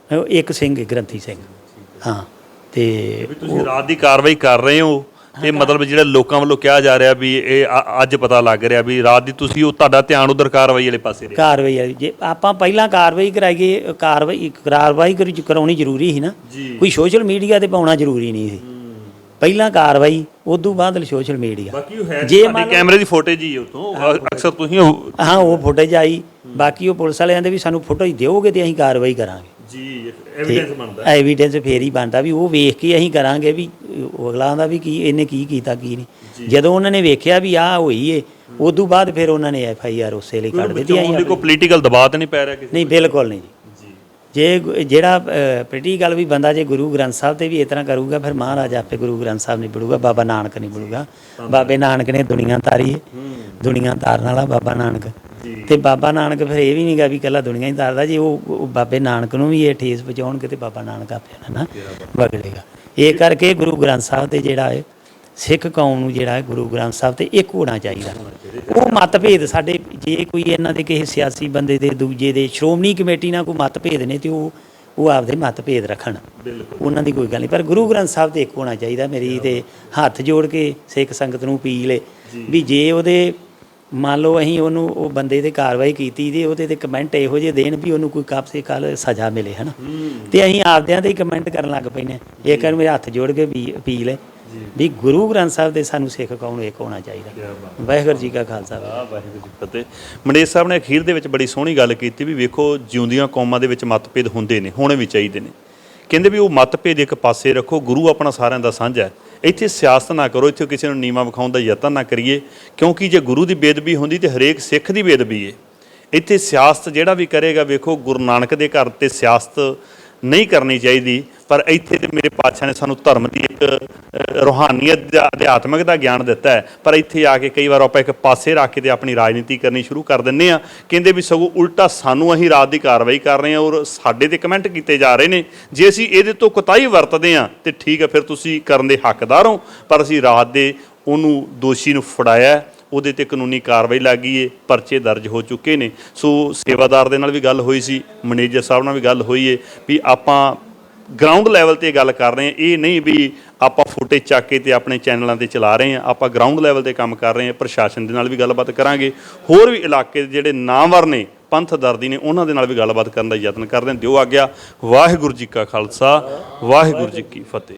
ਇੱਕ ਸਿੰਘ, ਗ੍ਰੰਥੀ ਸਿੰਘ। ਹਾਂ ਤੇ ਤੁਸੀਂ ਰਾਤ ਦੀ ਕਾਰਵਾਈ ਕਰ ਰਹੇ ਹੋ ਤੇ ਮਤਲਬ ਜਿਹੜਾ ਲੋਕਾਂ ਵੱਲੋਂ ਕਿਹਾ ਜਾ ਰਿਹਾ ਵੀ ਇਹ ਅੱਜ ਪਤਾ ਲੱਗ ਰਿਹਾ ਵੀ ਰਾਤ ਦੀ ਤੁਸੀਂ ਉਹ ਤੁਹਾਡਾ ਧਿਆਨ ਉਧਰ ਕਾਰਵਾਈ ਵਾਲੇ ਪਾਸੇ ਰਿਹਾ। ਕਾਰਵਾਈ ਜੇ ਆਪਾਂ ਪਹਿਲਾਂ ਕਾਰਵਾਈ ਕਰਾਈਏ, ਕਾਰਵਾਈ ਕਰਾਉਣੀ ਜ਼ਰੂਰੀ ਸੀ ਨਾ, ਕੋਈ ਸੋਸ਼ਲ ਮੀਡੀਆ ਤੇ ਪਾਉਣਾ ਜ਼ਰੂਰੀ ਨਹੀਂ ਸੀ। ਪਹਿਲਾਂ ਕਾਰਵਾਈ, ਉਦੋਂ ਬਾਅਦ ਸੋਸ਼ਲ ਮੀਡੀਆ। ਬਾਕੀ ਉਹ ਹੈ ਜੇ ਕੈਮਰੇ ਦੀ ਫੁਟੇਜ ਹੀ ਉਤੋਂ ਅਕਸਰ ਤੁਸੀਂ ਹਾਂ ਉਹ ਫੁਟੇਜ ਆਈ। ਬਾਕੀ ਉਹ ਪੁਲਿਸ ਵਾਲਿਆਂ ਦੇ ਵੀ ਸਾਨੂੰ ਫੁਟੇਜ ਦਿਓਗੇ ਤੇ ਅਸੀਂ ਕਾਰਵਾਈ ਕਰਾਂਗੇ ਜੀ। ਐਵੀਡੈਂਸ ਬਣਦਾ, ਐਵੀਡੈਂਸ ਫੇਰ ਹੀ ਬਣਦਾ ਵੀ ਉਹ ਵੇਖ ਕੇ ਅਸੀਂ ਕਰਾਂਗੇ ਵੀ ਅਗਲਾ ਦਾ ਵੀ ਕੀ ਇਹਨੇ ਕੀ ਕੀਤਾ ਕੀ ਨਹੀਂ। ਜਦੋਂ ਉਹਨਾਂ ਨੇ ਵੇਖਿਆ ਵੀ ਆਹ ਹੋਈ ਏ ਉਦੋਂ ਬਾਅਦ ਫਿਰ ਉਹਨਾਂ ਨੇ FIR ਉਸੇ ਲਈ ਕੱਢ ਦਿੱਤੀ। ਉਹਦੇ ਕੋਈ ਪੋਲੀਟੀਕਲ ਦਬਾਅ ਤਾਂ ਨਹੀਂ ਪੈ ਰਿਹਾ ਕਿਸੇ? ਨਹੀਂ, ਬਿਲਕੁਲ ਨਹੀਂ ਜੀ। ਜੇ ਜਿਹੜਾ ਪੋਲੀਟੀਕਲ ਵੀ ਬੰਦਾ ਜੇ ਗੁਰੂ ਗ੍ਰੰਥ ਸਾਹਿਬ ਤੇ ਵੀ ਇਸ ਤਰ੍ਹਾਂ ਕਰੂਗਾ ਫਿਰ ਮਹਾਰਾਜ ਆਪੇ ਗੁਰੂ ਗ੍ਰੰਥ ਸਾਹਿਬ ਨਹੀਂ ਬੜੂਗਾ, ਬਾਬਾ ਨਾਨਕ ਨਹੀਂ ਬੜੂਗਾ। ਬਾਬੇ ਨਾਨਕ ਨੇ ਦੁਨੀਆ ਤਾਰੀ, ਦੁਨੀਆ ਤਾਰਨ ਵਾਲਾ ਬਾਬਾ ਨਾਨਕ। ਤੇ ਬਾਬਾ ਨਾਨਕ ਫਿਰ ਇਹ ਵੀ ਨਹੀਂ ਗਾ ਵੀ ਇਕੱਲਾ ਦੁਨੀਆ ਹੀ ਤਾਰਦਾ। ਜੇ ਉਹ ਬਾਬੇ ਨਾਨਕ ਨੂੰ ਵੀ ਇਹ ਠੇਸ ਪਹੁੰਚਾਉਣਗੇ ਤੇ ਬਾਬਾ ਨਾਨਕ ਆਪੇ ਨਾ ਵਗੜੇਗਾ। ਇਹ ਕਰਕੇ ਗੁਰੂ ਗ੍ਰੰਥ ਸਾਹਿਬ ਤੇ ਜਿਹੜਾ ਹੈ ਸਿੱਖ ਕੌਮ ਨੂੰ ਜਿਹੜਾ ਹੈ ਗੁਰੂ ਗ੍ਰੰਥ ਸਾਹਿਬ ਤੇ ਇੱਕ ਹੋਣਾ ਚਾਹੀਦਾ। ਉਹ ਮਤਭੇਦ ਸਾਡੇ ਜੇ ਕੋਈ ਇਹਨਾਂ ਦੇ ਕਿਸੇ ਸਿਆਸੀ ਬੰਦੇ ਦੇ ਦੂਜੇ ਦੇ ਸ਼੍ਰੋਮਣੀ ਕਮੇਟੀ ਨਾਲ ਕੋਈ ਮਤਭੇਦ ਨੇ ਤੇ ਉਹ ਆਪਦੇ ਮਤਭੇਦ ਰੱਖਣ, ਉਹਨਾਂ ਦੀ ਕੋਈ ਗੱਲ ਨਹੀਂ। ਪਰ ਗੁਰੂ ਗ੍ਰੰਥ ਸਾਹਿਬ ਤੇ ਇੱਕ ਹੋਣਾ ਚਾਹੀਦਾ। ਮੇਰੀ ਤੇ ਹੱਥ ਜੋੜ ਕੇ ਸਿੱਖ ਸੰਗਤ ਨੂੰ ਅਪੀਲ ਹੈ ਵੀ ਜੇ ਉਹਦੇ ਮੰਨ ਲਓ ਅਸੀਂ ਉਹਨੂੰ ਉਹ ਬੰਦੇ 'ਤੇ ਕਾਰਵਾਈ ਕੀਤੀ ਤੇ ਉਹਦੇ 'ਤੇ ਕਮੈਂਟ ਇਹੋ ਜਿਹੇ ਦੇਣ ਵੀ ਉਹਨੂੰ ਕੋਈ ਕਬ ਸੇ ਕੱਲ੍ਹ ਸਜ਼ਾ ਮਿਲੇ ਹੈ ਨਾ, ਤੇ ਅਸੀਂ ਆਪਦਿਆਂ 'ਤੇ ਹੀ ਕਮੈਂਟ ਕਰਨ ਲੱਗ ਪੈਨੇ। ਇਹ ਕਰਨ ਮੇਰੇ ਹੱਥ ਜੋੜ ਕੇ ਵੀ ਅਪੀਲ ਹੈ ਵੀ ਗੁਰੂ ਗ੍ਰੰਥ ਸਾਹਿਬ ਦੇ ਸਾਨੂੰ ਸਿੱਖ ਕੌਮ ਨੂੰ ਇੱਕ ਹੋਣਾ ਚਾਹੀਦਾ। ਵਾਹਿਗੁਰੂ ਜੀ ਕਾ ਖਾਲਸਾ, ਵਾਹਿਗੁਰੂ ਜੀ ਕੀ ਫਤਿਹ। ਮੰਡੇਰ ਸਾਹਿਬ ਨੇ ਅਖੀਰ ਦੇ ਵਿੱਚ ਬੜੀ ਸੋਹਣੀ ਗੱਲ ਕੀਤੀ ਵੀ ਵੇਖੋ ਜਿਉਂਦੀਆਂ ਕੌਮਾਂ ਦੇ ਵਿੱਚ ਮਤਭੇਦ ਹੁੰਦੇ ਨੇ, ਹੋਣੇ ਵੀ ਚਾਹੀਦੇ ਨੇ। ਕਹਿੰਦੇ ਵੀ ਉਹ ਮਤਭੇਦ ਇੱਕ ਪਾਸੇ ਰੱਖੋ, ਗੁਰੂ ਆਪਣਾ ਸਾਰਿਆਂ ਦਾ ਸਾਂਝਾ ਹੈ। ਇੱਥੇ ਸਿਆਸਤ ਨਾ ਕਰੋ, ਇੱਥੇ ਕਿਸੇ ਨੂੰ ਨੀਵਾਂ ਵਿਖਾਉਣ ਦਾ ਯਤਨ ਨਾ ਕਰੀਏ, ਕਿਉਂਕਿ ਜੇ ਗੁਰੂ ਦੀ ਬੇਅਦਬੀ ਹੁੰਦੀ ਤੇ ਹਰੇਕ ਸਿੱਖ ਦੀ ਬੇਅਦਬੀ ਹੈ। ਇੱਥੇ ਸਿਆਸਤ ਜਿਹੜਾ ਵੀ ਕਰੇਗਾ ਵੇਖੋ ਗੁਰੂ ਨਾਨਕ ਦੇ ਘਰ ਤੇ ਸਿਆਸਤ ਨਹੀਂ ਕਰਨੀ ਚਾਹੀਦੀ। ਪਰ ਇੱਥੇ ਤੇ ਮੇਰੇ ਪਾਤਸ਼ਾਹ ਨੇ ਸਾਨੂੰ ਧਰਮ ਦੀ ਇੱਕ ਰੂਹਾਨੀਅਤ ਦਾ ਅਧਿਆਤਮਿਕ ਦਾ ਗਿਆਨ ਦਿੱਤਾ ਹੈ, ਪਰ ਇੱਥੇ ਆ ਕੇ ਕਈ ਵਾਰ ਆਪਾਂ ਇੱਕ ਪਾਸੇ ਰੱਖ ਕੇ ਤੇ ਆਪਣੀ ਰਾਜਨੀਤੀ ਕਰਨੀ ਸ਼ੁਰੂ ਕਰ ਦਿੰਦੇ ਆ। ਕਹਿੰਦੇ ਵੀ ਸਗੋਂ ਉਲਟਾ ਸਾਨੂੰ ਅਸੀਂ ਰਾਤ ਦੀ ਕਾਰਵਾਈ ਕਰ ਰਹੇ ਹਾਂ ਔਰ ਸਾਡੇ ਤੇ ਕਮੈਂਟ ਕੀਤੇ ਜਾ ਰਹੇ ਨੇ। ਜੇ ਅਸੀਂ ਇਹਦੇ ਤੋਂ ਕੁਤਾਹੀ ਵਰਤਦੇ ਹਾਂ ਤੇ ਠੀਕ ਹੈ, ਫਿਰ ਤੁਸੀਂ ਕਰਨ ਦੇ ਹੱਕਦਾਰ ਹੋ, ਪਰ ਅਸੀਂ ਰਾਤ ਦੇ ਉਹਨੂੰ ਦੋਸ਼ੀ ਨੂੰ ਫੜਾਇਆ, ਉਹਦੇ ਤੇ ਕਾਨੂੰਨੀ ਕਾਰਵਾਈ ਲੱਗ ਗਈ ਏ, ਪਰਚੇ ਦਰਜ ਹੋ ਚੁੱਕੇ ਨੇ। ਸੋ ਸੇਵਾਦਾਰ ਦੇ ਨਾਲ ਵੀ ਗੱਲ ਹੋਈ ਸੀ, ਮੈਨੇਜਰ ਸਾਹਿਬ ਨਾਲ ਵੀ ਗੱਲ ਹੋਈ ਏ ਵੀ ਆਪਾਂ ਗਰਾਊਂਡ ਲੈਵਲ ਤੇ ਗੱਲ ਕਰ ਰਹੇ ਹਾਂ। ਇਹ ਨਹੀਂ ਵੀ ਆਪਾਂ ਫੁਟੇਜ ਚੱਕ ਕੇ ਤੇ ਆਪਣੇ ਚੈਨਲਾਂ ਤੇ ਚਲਾ ਰਹੇ ਹਾਂ, ਆਪਾਂ ਗਰਾਊਂਡ ਲੈਵਲ ਤੇ ਕੰਮ ਕਰ ਰਹੇ ਹਾਂ। ਪ੍ਰਸ਼ਾਸਨ ਦੇ ਨਾਲ ਵੀ ਗੱਲਬਾਤ ਕਰਾਂਗੇ, ਹੋਰ ਵੀ ਇਲਾਕੇ ਦੇ ਜਿਹੜੇ ਨਾਮਵਰ ਨੇ ਪੰਥ ਦਰਦੀ ਨੇ ਉਹਨਾਂ ਦੇ ਨਾਲ ਵੀ ਗੱਲਬਾਤ ਕਰਨ ਦਾ ਯਤਨ ਕਰਦੇ ਹਾਂ। ਦਿਓ ਆਗਿਆ। ਵਾਹਿਗੁਰੂ ਜੀ ਕਾ ਖਾਲਸਾ, ਵਾਹਿਗੁਰੂ ਜੀ ਕੀ ਫਤਿਹ।